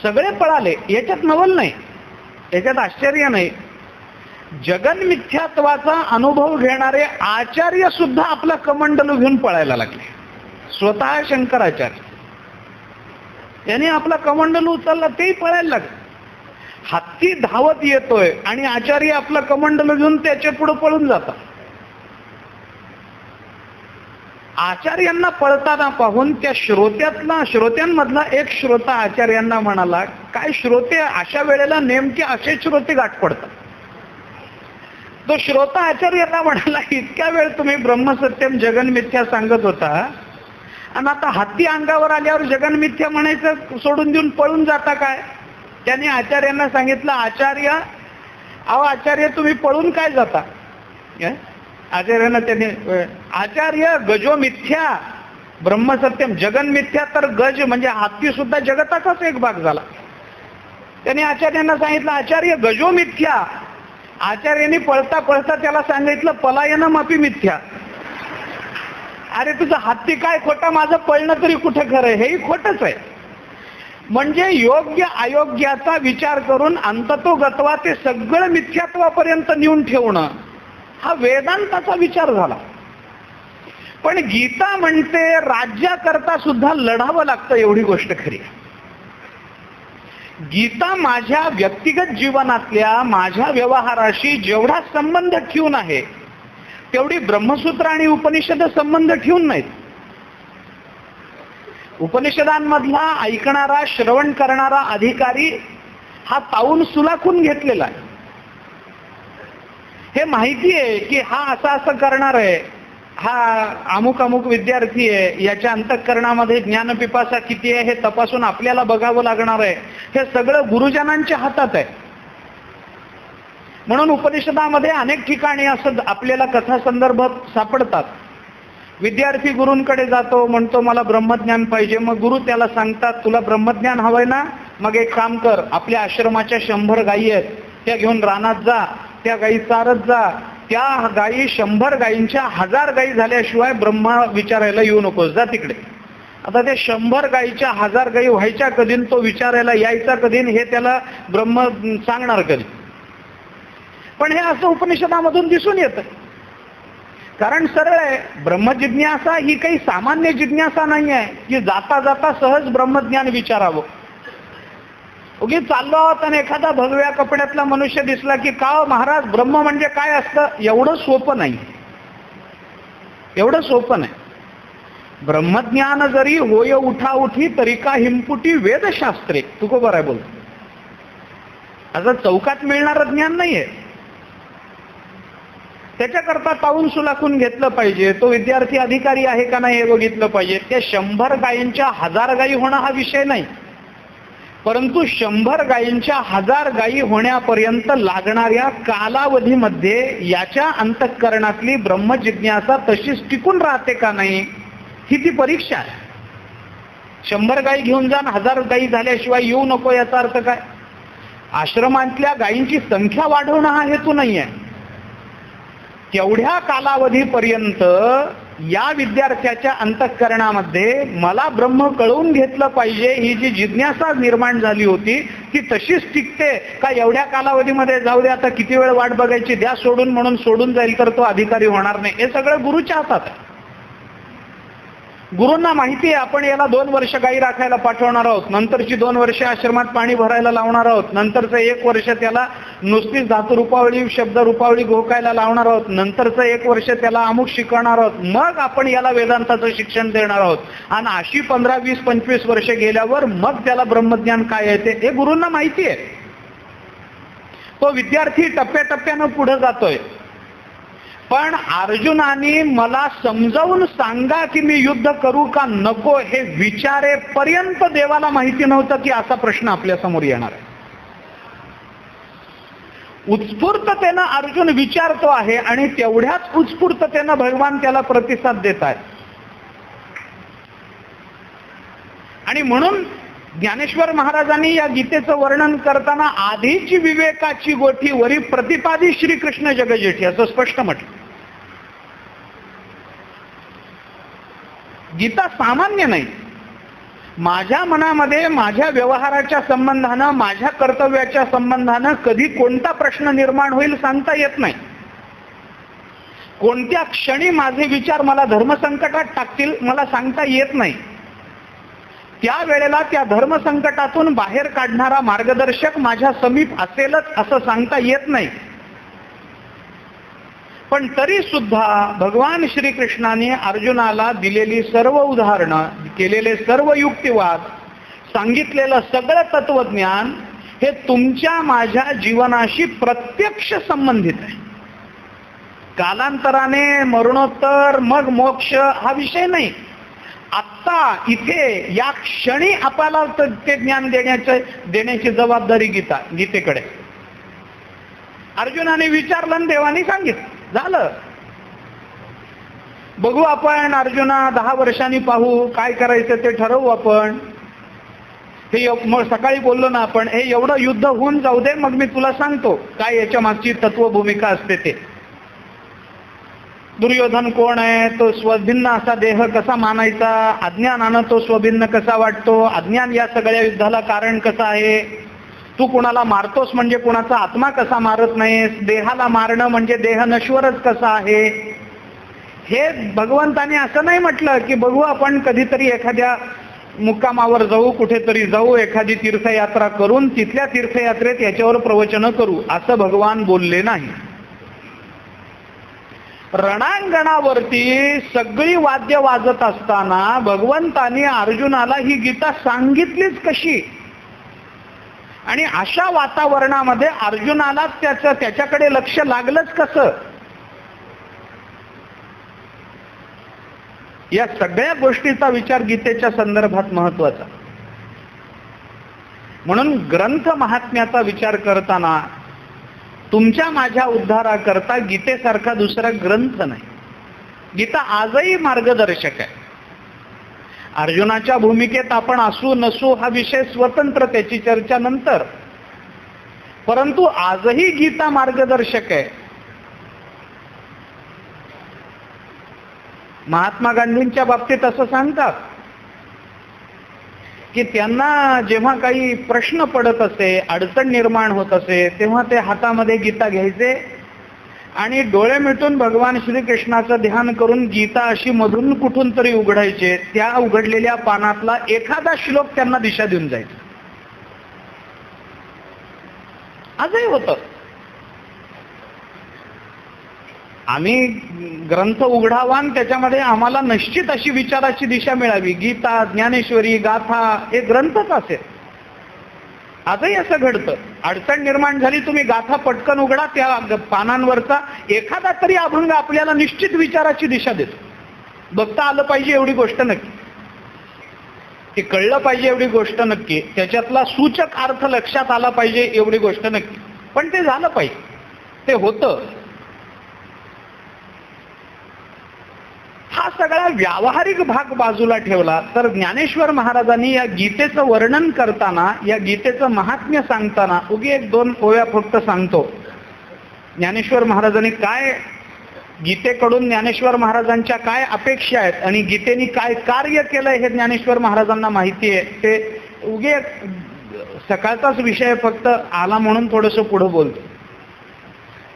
सगळे पळाले. याच्यात नवल नाही, याच्यात आश्चर्य नाही. जगन्मिथ्यात्वाचा अनुभव घेणारे आचार्य सुद्धा आपला कमंडलू घेऊन पळायला लागले. स्वतः शंकराचार्य यांनी आपला कमंडलू उचलला, तेही पळायला लागले. हत्ती धावत येतोय आणि आचार्य आपला कमंडलू घेऊन त्याच्या पुढे पळून जातात. आचार्यांना पळताना पाहून त्या श्रोत्यांमधला एक श्रोता आचार्यांना म्हणाला, काय श्रोते अशा वेळेला नेमके असे श्रोते गाठ पडतात. तो श्रोता आचार्यांना म्हणाला, इतक्या वेळ तुम्ही ब्रह्मसत्यम जगन्मिथ्या सांगत होता आणि आता हत्ती अंगावर आल्यावर जगन्मिथ्या म्हणायचं सोडून देऊन पळून जाता काय. त्याने आचार्यांना सांगितलं, आचार्य तुम्ही पळून काय जाता. आचार्यांना त्याने, आचार्य गजो मिथ्या, ब्रह्मसत्यम जगन मिथ्या, तर गज म्हणजे हत्ती सुद्धा जगताचाच एक भाग झाला. त्यांनी आचार्यांना सांगितलं, आचार्य गजो मिथ्या. आचार्यांनी पळता पळता त्याला सांगितलं, पलायनमपि मिथ्या. अरे तुझं हत्ती काय खोटं, माझं पळणं तरी कुठे खरं, हेही खोटच आहे. म्हणजे योग्य अयोग्याचा विचार करून अंततोगत्वा ते सगळं मिथ्यात्वापर्यंत नेऊन ठेवणं हा वेदांताचा विचार झाला. पण गीता म्हणते राज्याकरता सुद्धा लढावं लागतं, एवढी गोष्ट खरी. गीता माझ्या व्यक्तिगत जीवनातल्या माझ्या व्यवहाराशी जेवढा संबंध ठेवून आहे तेवढी ब्रह्मसूत्र आणि उपनिषद संबंध ठेवून नाहीत. उपनिषदांमधला ऐकणारा श्रवण करणारा अधिकारी हा ताऊन सुलाखून घेतलेला आहे. हे माहिती आहे की हा असं करणार आहे, हा अमुक अमुक विद्यार्थी आहे, याच्या अंतःकरणामध्ये ज्ञानपिपासा किती आहे हे तपासून आपल्याला बघावं लागणार आहे. हे सगळं गुरुजनांच्या हातात आहे. म्हणून उपनिषदामध्ये अनेक ठिकाणी असं आपल्याला कथा संदर्भ सापडतात. विद्यार्थी गुरूंकडे जातो, म्हणतो मला ब्रह्मज्ञान पाहिजे. मग गुरु त्याला सांगतात, तुला ब्रह्मज्ञान हवंय ना, मग एक काम कर, आपल्या आश्रमाच्या 100 गायी आहेत, त्या घेऊन रानात जा, त्या गायी चारत जा. त्या गायी 100 गायींच्या 1000 गायी झाल्याशिवाय ब्रह्म विचारायला येऊ नकोस, जा तिकडे. आता ते 100 गायीच्या 1000 गायी व्हायच्या कधी, तो विचारायला यायचा कधी, हे त्याला ब्रह्म सांगणार कधी. पण हे असं उपनिषदामधून दिसून येतं. कारण सरळ आहे, ब्रह्मजिज्ञासा ही काही सामान्य जिज्ञासा नाही आहे की जाता जाता सहज ब्रह्मज्ञान विचारावं. उगीच चाललो आहोत आणि एखादा भगव्या कपड्यातला मनुष्य दिसला की का महाराज ब्रह्म म्हणजे काय असतं, एवढं सोपं नाही. एवढं सोपं नाही. ब्रह्मज्ञान जरी होय उठा उठी तरी का हिमपुटी वेदशास्त्रे, तुको बरं बोल. असं चौकात मिळणारं ज्ञान नाहीये. त्याच्याकरता ताऊन सुलाखून घेतलं पाहिजे. तो विद्यार्थी अधिकारी आहे का नाही हे बघितलं पाहिजे. त्या 100 गायींच्या 1000 गायी होणं हा विषय नाही, परंतु 100 गायींच्या 1000 गायी होण्यापर्यंत लागणाऱ्या कालावधीमध्ये याच्या अंतःकरणातली ब्रह्मजिज्ञासा तशीच टिकून राहते का नाही, ही ती परीक्षा आहे. 100 गायी घेऊन जा, 1000 गायी झाल्याशिवाय येऊ नको, याचा अर्थ काय? आश्रमातल्या गायींची संख्या वाढवणं हा हेतू नाही आहे. तेवढ्या कालावधीपर्यंत या विद्यार्थ्याच्या अंतःकरणामध्ये मला ब्रह्म कळवून घेतलं पाहिजे ही जी जिज्ञासा निर्माण झाली होती ती तशीच टिकते का? एवढ्या कालावधीमध्ये जाऊ दे, आता किती वेळ वाट बघायची, द्या सोडून म्हणून सोडून जाईल तर तो अधिकारी होणार नाही. हे सगळं गुरुच्या हातात आहे. गुरूंना माहिती आहे आपण याला 2 वर्ष गायी राखायला पाठवणार आहोत, नंतरची 2 वर्ष आश्रमात पाणी भरायला लावणार आहोत, नंतरचं 1 वर्ष त्याला नुसतीच धातू रूपावळी शब्द रूपावळी घोकायला लावणार आहोत, नंतरचं 1 वर्ष त्याला अमुक शिकवणार आहोत, मग आपण याला वेदांताचं शिक्षण देणार आहोत. आणि अशी 15, 20, 25 वर्ष गेल्यावर मग त्याला ब्रह्मज्ञान काय येते हे गुरूंना माहिती आहे. तो विद्यार्थी टप्प्याटप्प्यानं पुढे जातोय. पण अर्जुनाने मला समजावून सांगा की मी युद्ध करू का नको हे विचारेपर्यंत देवाला माहिती नव्हतं की असा प्रश्न आपल्या समोर येणार आहे. उत्स्फूर्ततेनं अर्जुन विचारतो आहे आणि तेवढ्याच उत्स्फूर्ततेनं भगवान त्याला प्रतिसाद देत आहे. आणि म्हणून ज्ञानेश्वर महाराजांनी या गीतेचं वर्णन करताना आधीची विवेकाची गोठी वरी प्रतिपादी श्रीकृष्ण जगजेठी असं स्पष्ट म्हटलं. गीता सामान्य नाही. माझ्या मनामध्ये माझ्या व्यवहाराच्या संबंधानं माझ्या कर्तव्याच्या संबंधानं कधी कोणता प्रश्न निर्माण होईल सांगता येत नाही. कोणत्या क्षणी माझे विचार मला धर्मसंकटात टाकतील मला सांगता येत नाही. त्यावेळेला त्या धर्मसंकटातून बाहेर काढणारा मार्गदर्शक माझ्या समीप असेलच असं सांगता येत नाही. पण तरी सुद्धा भगवान श्रीकृष्णाने अर्जुनाला दिलेली सर्व उदाहरणं, केलेले सर्व युक्तिवाद, सांगितलेलं सगळं तत्वज्ञान हे तुमच्या माझ्या जीवनाशी प्रत्यक्ष संबंधित आहे. कालांतराने मरणोत्तर मग मोक्ष हा विषय नाही. आत्ता इथे या क्षणी आपल्याला ते ज्ञान देण्याची जबाबदारी गीतेकडे. अर्जुनाने विचारलं आणि देवाने सांगितलं, झालं. बघू आपण अर्जुना, 10 वर्षांनी पाहू, काय करायचं ते ठरवू आपण. हे मग सकाळी बोललो ना आपण, हे एवढं युद्ध होऊन जाऊ दे, मग मी तुला सांगतो काय याच्या मागची तत्वभूमिका असते ते. दुर्योधन कोण आहे, तो स्वभिन्न असा देह कसा मानायचा, अज्ञानानं तो स्वभिन्न कसा वाटतो, अज्ञान या सगळ्या युद्धाला कारण कसं आहे, तू कुणाला मारतोस म्हणजे कुणाचा आत्मा कसा मारत नाहीस, देहाला मारणं म्हणजे देह नश्वरच कसा आहे. हे भगवंताने असं नाही म्हटलं की बघू आपण कधीतरी एखाद्या मुक्कामावर जाऊ, कुठेतरी जाऊ, एखादी तीर्थयात्रा करून तिथल्या तीर्थयात्रेत याच्यावर प्रवचन करू, असं भगवान बोलले नाही. रणांगणावरती सगळी वाद्य वाजत असताना भगवंतानी अर्जुनाला ही गीता सांगितलीच कशी, आणि अशा वातावरणामध्ये अर्जुनाला त्याच्याकडे लक्ष लागलंच कसं, या सगळ्या गोष्टीचा विचार गीतेच्या संदर्भात महत्वाचा. म्हणून ग्रंथ महात्म्याचा विचार करताना तुमच्या माझ्या उद्धाराकरता गीतेसारखा दुसरा ग्रंथ नाही. गीता आजही मार्गदर्शक आहे. अर्जुनाच्या भूमिकेत आपण असू नसू हा विषय स्वतंत्र, त्याची चर्चा नंतर, परंतु आजही गीता मार्गदर्शक आहे. महात्मा गांधींच्या बाबतीत असं सांगतात की त्यांना जेव्हा काही प्रश्न पडत असे, अडचण निर्माण होत असे, तेव्हा ते हातामध्ये गीता घ्यायचे आणि डोळे मिटून भगवान श्रीकृष्णाचं ध्यान करून गीता अशी मधून कुठून तरी उघडायचे. त्या उघडलेल्या पानातला एखादा श्लोक त्यांना दिशा देऊन जायचा. आजही होतं. आम्ही ग्रंथ उघडावा आणि त्याच्यामध्ये आम्हाला निश्चित अशी विचाराची दिशा मिळावी. गीता, ज्ञानेश्वरी, गाथा हे ग्रंथच असेल. आजही असं घडतं. अडचण निर्माण झाली, तुम्ही गाथा पटकन उघडा, त्या पानांवरचा एखादा तरी अभंग आपल्याला निश्चित विचाराची दिशा देतो. बघता आलं पाहिजे एवढी गोष्ट नक्की, ते कळलं पाहिजे एवढी गोष्ट नक्की, त्याच्यातला सूचक अर्थ लक्षात आला पाहिजे एवढी गोष्ट नक्की, पण ते झालं पाहिजे, ते होतं. हा सगळा व्यावहारिक भाग बाजूला ठेवला तर ज्ञानेश्वर महाराजांनी या गीतेचं वर्णन करताना, या गीतेचं महात्म्य सांगताना, उगी 1-2 ओव्या फक्त सांगतो. ज्ञानेश्वर महाराजांनी काय, गीतेकडून ज्ञानेश्वर महाराजांच्या काय अपेक्षा आहेत आणि गीतेने काय कार्य केलंय हे ज्ञानेश्वर महाराजांना माहिती आहे. ते उगी सकाळचाच विषय फक्त आला म्हणून थोडंसं पुढं बोलतो.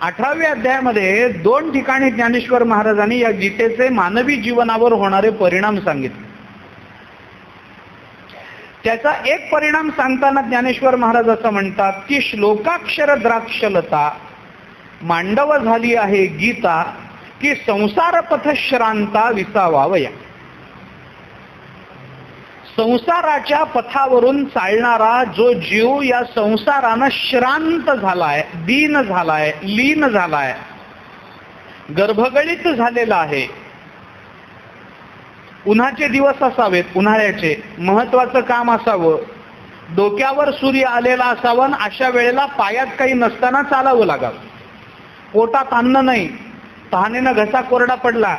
18व्या अध्यायामध्ये 2 ठिकाणी ज्ञानेश्वर महाराजांनी या गीतेचे मानवी जीवनावर होणारे परिणाम सांगितले. त्याचा एक परिणाम सांगताना ज्ञानेश्वर महाराज असं म्हणतात की श्लोकाक्षर द्राक्षलता मांडव झाली आहे गीता, की संसार पथश्रांता विसावावया. संसाराच्या पथावरून चालणारा जो जीव या संसारानं श्रांत झालाय, दीन झालाय, लीन झालाय, गर्भगळीत झालेला आहे. उन्हाचे दिवस असावेत, उन्हाळ्याचे महत्वाचं काम असावं, डोक्यावर सूर्य आलेला असावा, अशा वेळेला पायात काही नसताना चालावं लागावं, पोटात अन्न नाही, तहानेनं घसा कोरडा पडला,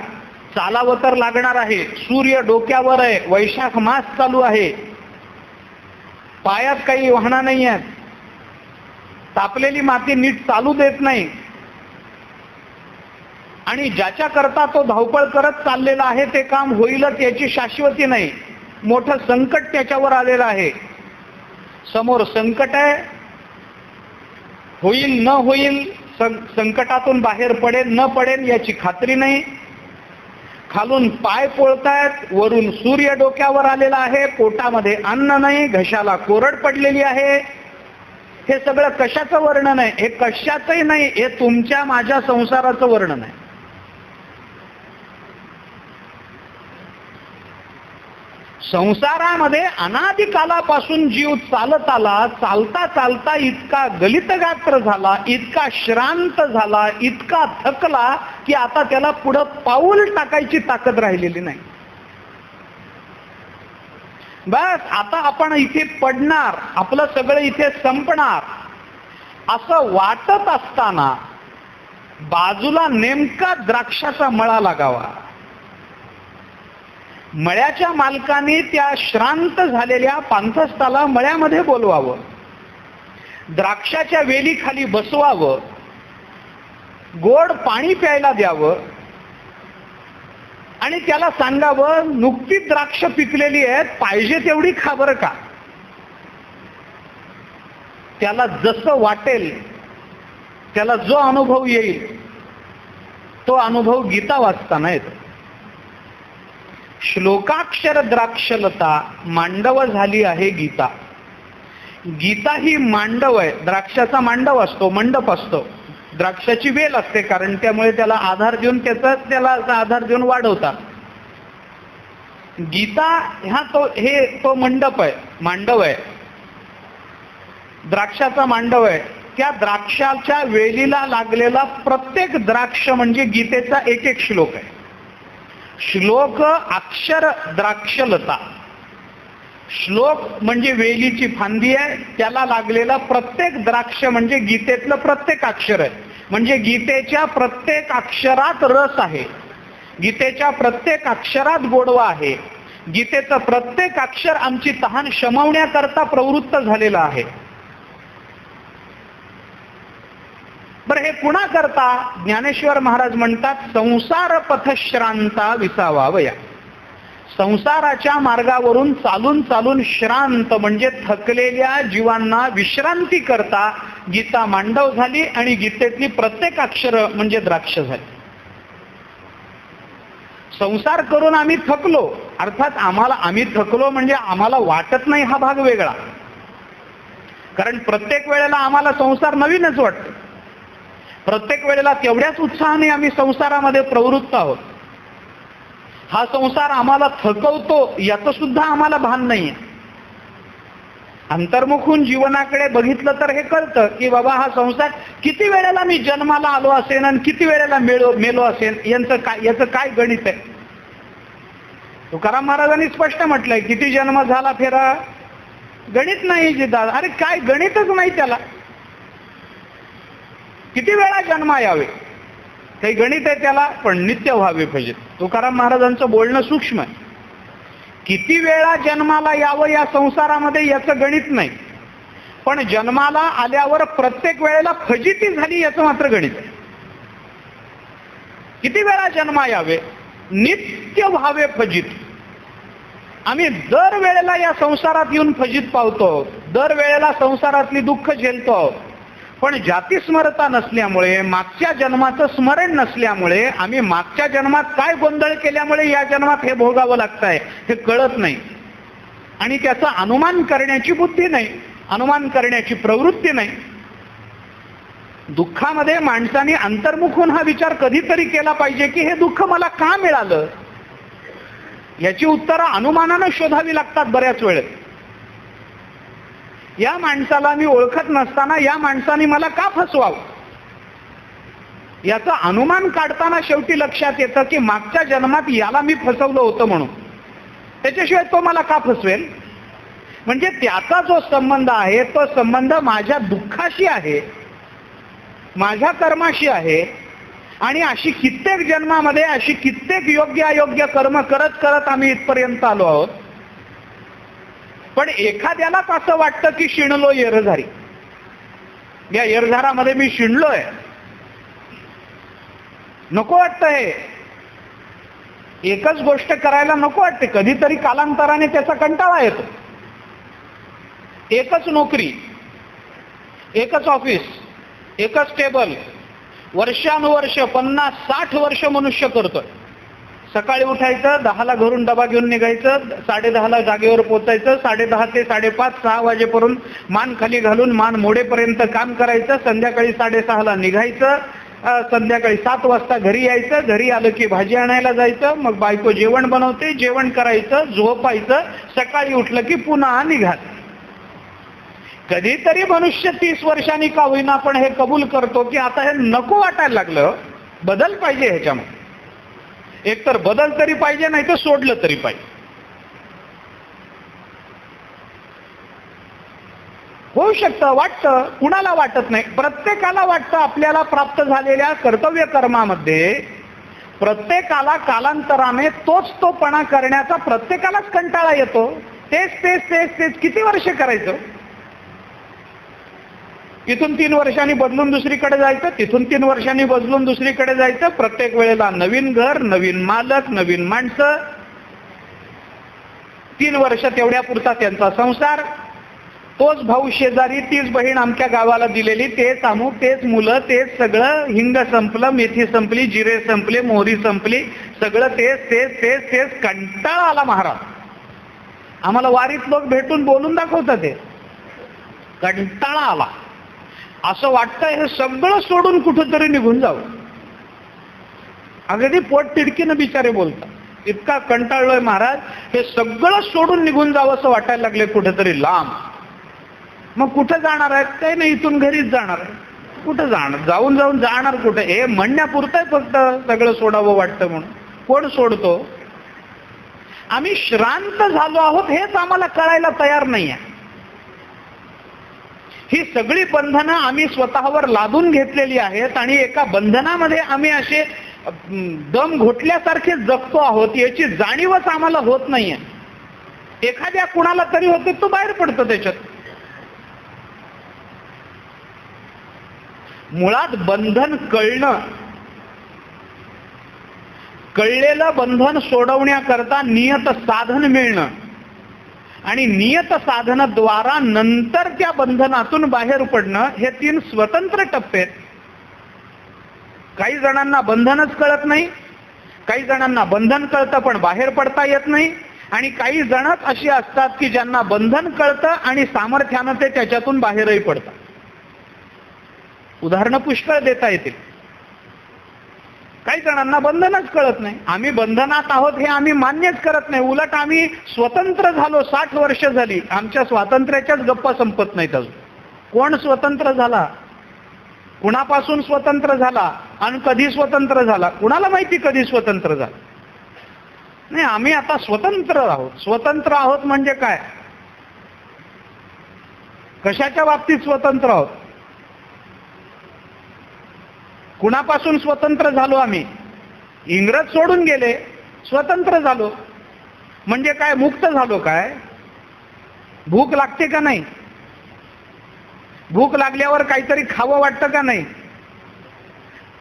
चालावं तर लागणार आहे, सूर्य डोक्यावर आहे, वैशाख मास चालू आहे, पायात काही वाहना नाही आहेत, तापलेली माती नीट चालू देत नाही, आणि ज्याच्या करता तो धावपळ करत चाललेला आहे ते काम होईलच याची शाश्वती नाही. मोठं संकट त्याच्यावर आलेलं आहे, समोर संकट आहे, होईल न होईल, संकटातून बाहेर पडेल न पडेल याची खात्री नाही. खालून पाय पोळतायत, वरून सूर्य डोक्यावर आलेला आहे, पोटामध्ये अन्न नाही, घशाला कोरड पडलेली आहे. हे सगळं कशाचं वर्णन आहे? हे कशाचंही नाही, हे तुमच्या माझ्या संसाराचं वर्णन आहे. संसारामध्ये अनादिकालापासून जीव चालत आला, चालता चालता इतका गलितगात्र झाला, इतका श्रांत झाला, इतका थकला की आता त्याला पुढं पाऊल टाकायची ताकद राहिलेली नाही. बस आता आपण इथे पडणार, आपलं सगळं इथे संपणार असं वाटत असताना बाजूला नेमका द्राक्षाचा मळा लागावा. मळ्याच्या मालकाने त्या श्रांत झालेल्या पांथस्थाला मळ्यामध्ये बोलवावं, द्राक्षाच्या वेलीखाली बसवावं, गोड पाणी प्यायला द्यावं आणि त्याला सांगावं, नुकतीच द्राक्ष पिकलेली आहेत, पाहिजे तेवढी खा बरं का. त्याला जसं वाटेल, त्याला जो अनुभव येईल तो अनुभव गीता वाचताना येतो. श्लोकाक्षर द्राक्षलता मांडव झाली आहे गीता. गीता ही मांडव आहे. द्राक्षाचा मांडव असतो, मंडप असतो, द्राक्षाची वेल असते, कारण त्यामुळे त्याला आधार देऊन त्याला आधार देऊन वाढवतात. गीता हा तो मंडप आहे, मांडव आहे, द्राक्षाचा मांडव आहे. त्या द्राक्षाच्या वेलीला लागलेला प्रत्येक द्राक्ष म्हणजे गीतेचा एक एक श्लोक आहे. श्लोक अक्षर द्राक्षलता. श्लोक म्हणजे वेलीची फांदी आहे, त्याला लागलेला प्रत्येक द्राक्ष म्हणजे गीतेतलं प्रत्येक अक्षर आहे. म्हणजे गीतेच्या प्रत्येक अक्षरात रस आहे, गीतेच्या प्रत्येक अक्षरात गोडवा आहे, गीतेचं प्रत्येक अक्षर आमची तहान शमवण्याकरता प्रवृत्त झालेलं आहे. बरं, हे कुणा करता? ज्ञानेश्वर महाराज म्हणतात, संसार पथश्रांता विसावावया. संसाराच्या मार्गावरून चालून चालून श्रांत म्हणजे थकलेल्या जीवांना विश्रांती करता गीता मांडव झाली आणि गीतेतली प्रत्येक अक्षर म्हणजे द्राक्ष झाली. संसार करून आम्ही थकलो, अर्थात आम्ही थकलो म्हणजे आम्हाला वाटत नाही हा भाग वेगळा, कारण प्रत्येक वेळेला आम्हाला संसार नवीनच वाटतो. प्रत्येक वेळेला तेवढ्याच उत्साहाने आम्ही संसारामध्ये प्रवृत्त आहोत. हा संसार आम्हाला थकवतो याचं सुद्धा आम्हाला भान नाहीये. अंतर्मुखून जीवनाकडे बघितलं तर हे कळतं की बाबा हा संसार किती वेळेला मी जन्माला आलो असेन आणि किती वेळेला मेलो असेल, याचं काय गणित आहे. तुकाराम महाराजांनी स्पष्ट म्हटलंय, किती जन्म झाला फेरा गणित नाही जिदा. अरे काय गणितच नाही त्याला. किती वेळा जन्मा यावे काही गणित आहे त्याला, पण नित्य व्हावे पाहिजे. तुकाराम महाराजांचं बोलणं सूक्ष्म आहे. किती वेळा जन्माला यावं या संसारामध्ये याचं गणित नाही, पण जन्माला आल्यावर प्रत्येक वेळेला फजिती झाली याचं मात्र गणित आहे. किती वेळा जन्मा यावे, नित्य व्हावे फजित. आम्ही दर वेळेला या संसारात येऊन फजित पावतो आहोत, दर वेळेला संसारातली दुःख झेलतो आहोत, पण जाती स्मरता नसल्यामुळे, मागच्या जन्माचं स्मरण नसल्यामुळे, आम्ही मागच्या जन्मात काय गोंधळ केल्यामुळे या जन्मात हे भोगावं लागतंय हे कळत नाही. आणि त्याचा अनुमान करण्याची बुद्धी नाही, अनुमान करण्याची प्रवृत्ती नाही. दुःखामध्ये माणसाने अंतर्मुखून हा विचार कधीतरी केला पाहिजे की हे दुःख मला का मिळालं. याची उत्तरं अनुमानानं शोधावी लागतात बऱ्याच वेळेस. या माणसाला मी ओळखत नसताना या माणसाने मला का फसवावं, याचं अनुमान काढताना शेवटी लक्षात येतं की मागच्या जन्मात याला मी फसवलं होतं म्हणून, त्याच्याशिवाय तो मला का फसवेल. म्हणजे त्याचा जो संबंध आहे तो संबंध माझ्या दुःखाशी आहे, माझ्या कर्माशी आहे. आणि अशी कित्येक जन्मामध्ये अशी कित्येक योग्य अयोग्य कर्म करत करत आम्ही इथपर्यंत आलो आहोत. पण एखाद्यालाच असं वाटतं की शिणलो येरझारी, या येरझारामध्ये मी शिणलोय, नको वाटतं. हे एकच गोष्ट करायला नको वाटते, कधीतरी कालांतराने त्याचा कंटाळा येतो. एकच नोकरी, एकच ऑफिस, एकच टेबल, वर्षानुवर्ष 50-60 वर्ष मनुष्य करतोय. सकाळी उठायचं, 10ला घरून डबा घेऊन निघायचं, 10:30ला जागेवर पोचायचं, 10:30 ते 5:30-6 वाजेपर्यंत मान खाली घालून मान मोडेपर्यंत काम करायचं, संध्याकाळी 6:30ला निघायचं, संध्याकाळी 7 वाजता घरी यायचं, घरी आलं की भाजी आणायला जायचं, मग बायको जेवण बनवते, जेवण करायचं, झोपायचं, सकाळी उठलं की पुन्हा निघाल. कधीतरी मनुष्य 30 वर्षांनी का होईना पण हे कबूल करतो की आता हे नको वाटायला लागलं, बदल पाहिजे ह्याच्यामध्ये. एकतर बदल तरी पाहिजे, नाही तर सोडलं तरी पाहिजे. होऊ शकतं, वाटतं, कुणाला वाटत नाही, प्रत्येकाला वाटतं आपल्याला प्राप्त झालेल्या कर्तव्य कर्मामध्ये प्रत्येकाला कालांतराने तोपणा करण्याचा प्रत्येकालाच कंटाळा येतो. तेच तेच तेच तेच किती वर्ष करायचं? इथून 3 वर्षांनी बदलून दुसरीकडे जायचं, तिथून 3 वर्षांनी बदलून दुसरीकडे जायचं. प्रत्येक वेळेला नवीन घर, नवीन मालक, नवीन माणसं. 3 वर्ष तेवढ्या पुरता त्यांचा संसार. तोच भाऊ शेजारी, तीच बहीण आमच्या गावाला दिलेली, तेच अमुक, तेच मुलं, तेच सगळं. हिंग संपलं, मेथी संपली, जिरे संपले, मोहरी संपली, सगळं तेच तेच तेच तेच. कंटाळा आला महाराज. आम्हाला वारीत लोक भेटून बोलून दाखवतात ते. कंटाळा आला. असं वाटतं हे सगळं सोडून कुठंतरी निघून जावं. अगदी पोट तिडकीनं बिचारे बोलतात. इतका कंटाळलोय महाराज, हे सगळं सोडून निघून जावं असं वाटायला लागले कुठेतरी लांब. मग कुठं जाणार आहेत? काही नाही, इथून घरीच जाणार आहे. कुठं जाणार? जाऊन जाऊन जाणार कुठे? हे म्हणण्यापुरतं फक्त सगळं सोडावं वाटतं म्हणून. कोण सोडतो? आम्ही श्रांत झालो आहोत हेच आम्हाला कळायला तयार नाही आहे. ही सगळी बंधनं आम्ही स्वतःवर लादून घेतलेली आहेत आणि एका बंधनामध्ये आम्ही असे दम घोटल्यासारखे जगतो आहोत याची जाणीवच आम्हाला होत नाहीये. एखाद्या कुणाला तरी होते तो बाहेर पडतो त्याच्यात. मुळात बंधन कळणं, कळलेलं बंधन सोडवण्याकरता नियत साधन मिळणं आणि नियत साधनाद्वारा नंतर त्या बंधनातून बाहेर पडणं, हे 3 स्वतंत्र टप्पे आहेत. काही जणांना बंधनच कळत नाही, काही जणांना बंधन कळतं पण बाहेर पडता येत नाही, आणि काही जणच अशी असतात की ज्यांना बंधन कळतं आणि सामर्थ्यानं ते त्याच्यातून बाहेरही पडतात. उदाहरणं पुष्कळ देता येतील. काही जणांना बंधनच कळत नाही. आम्ही बंधनात आहोत हे आम्ही मान्यच करत नाही. उलट आम्ही स्वतंत्र झालो, 60 वर्ष झाली, आमच्या स्वातंत्र्याच्याच गप्पा संपत नाहीत अजून. कोण स्वतंत्र झाला, कुणापासून स्वतंत्र झाला आणि कधी स्वतंत्र झाला, कुणाला माहिती कधी स्वतंत्र झाला. नाही, आम्ही आता स्वतंत्र आहोत. स्वतंत्र आहोत म्हणजे काय? कशाच्या बाबतीत स्वतंत्र आहोत? कुणापासून स्वतंत्र झालो आम्ही? इंग्रज सोडून गेले, स्वतंत्र झालो. म्हणजे काय? मुक्त झालो. काय भूक लागते का नाही? भूक लागल्यावर काहीतरी खावं वाटतं का नाही?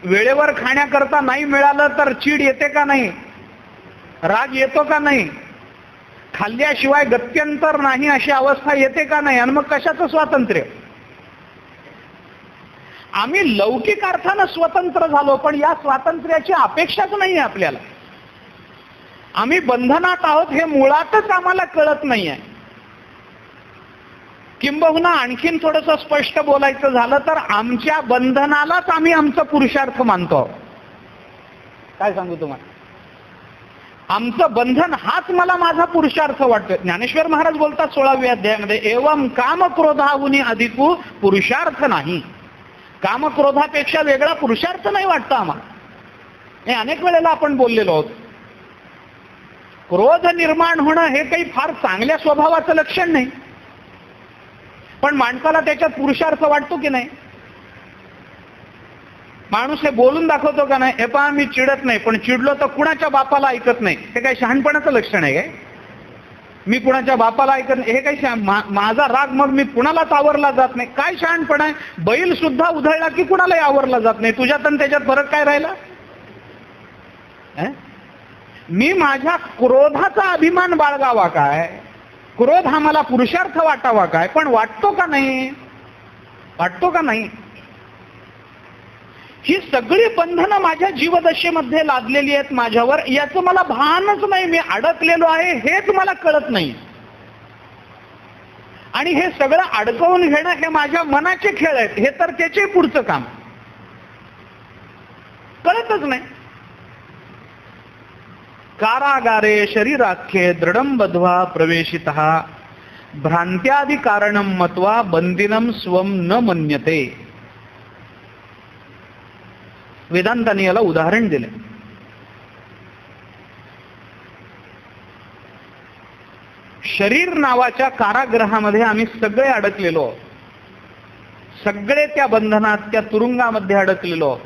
वेळेवर खाण्याकरता नाही मिळालं तर चीड येते का नाही? राग येतो का नाही? खाल्ल्याशिवाय गत्यंतर नाही अशी अवस्था येते का नाही? आणि मग कशाचं स्वातंत्र्य? आम्ही लौकिक अर्थानं स्वतंत्र झालो, पण या स्वातंत्र्याची अपेक्षाच नाही आपल्याला. आम्ही बंधनात आहोत हे मुळातच आम्हाला कळत नाहीये. किंबहुना आणखीन थोडंसं स्पष्ट बोलायचं झालं तर आमच्या बंधनालाच आम्ही आमचा पुरुषार्थ मानतो. काय सांगू तुम्हाला? आमचं बंधन हाच मला माझा पुरुषार्थ वाटतो. ज्ञानेश्वर महाराज बोलतात 16व्या अध्यायामध्ये, एवं काम क्रोधाहुनी अधिकू पुरुषार्थ नाही. कामक्रोधापेक्षा वेगळा पुरुषार्थ नाही वाटतं आम्हाला. हे अनेक वेळेला आपण बोललेलो आहोत. क्रोध निर्माण होणं हे काही फार चांगल्या स्वभावाचं लक्षण नाही, पण माणसाला त्याच्यात पुरुषार्थ वाटतो की नाही? माणूस हे बोलून दाखवतो का नाही? हे पहा मी चिडत नाही, पण चिडलो तर कुणाच्या बापाला ऐकत नाही. हे काही शहाणपणाचं लक्षण आहे काय? मी कुणाच्या बापाला ऐकत नाही हे काही माझा राग मग मी कुणालाच आवरला जात नाही. काय शहाणपण आहे? बैल सुद्धा उधळला की कुणालाही आवरला जात नाही. तुझ्यात आणि त्याच्यात फरक काय राहिला? मी माझ्या क्रोधाचा अभिमान बाळगावा काय? क्रोध हा मला पुरुषार्थ वाटावा काय? पण वाटतो का नाही? वाटतो का नाही? ही सगळी बंधनं माझ्या जीवदशेमध्ये लादलेली आहेत माझ्यावर, याचं मला भानच नाही. मी अडकलेलो आहे हेच मला कळत नाही. आणि हे सगळं अडकवून घेणं हे माझ्या मनाचे खेळ आहेत. हे तर त्याचे पुढचं काम. कळतच नाही. कारागारे शरीराख्ये दृढं बद्ध्वा प्रवेशितः भ्रांत्यादि कारणं मत्वा बंदिनं स्वं न मन्यते. वेदांताने याला उदाहरण दिले. शरीर नावाच्या कारागृहामध्ये आम्ही सगळे अडकलेलो, सगळे त्या बंधनात, त्या तुरुंगामध्ये अडकलेलो.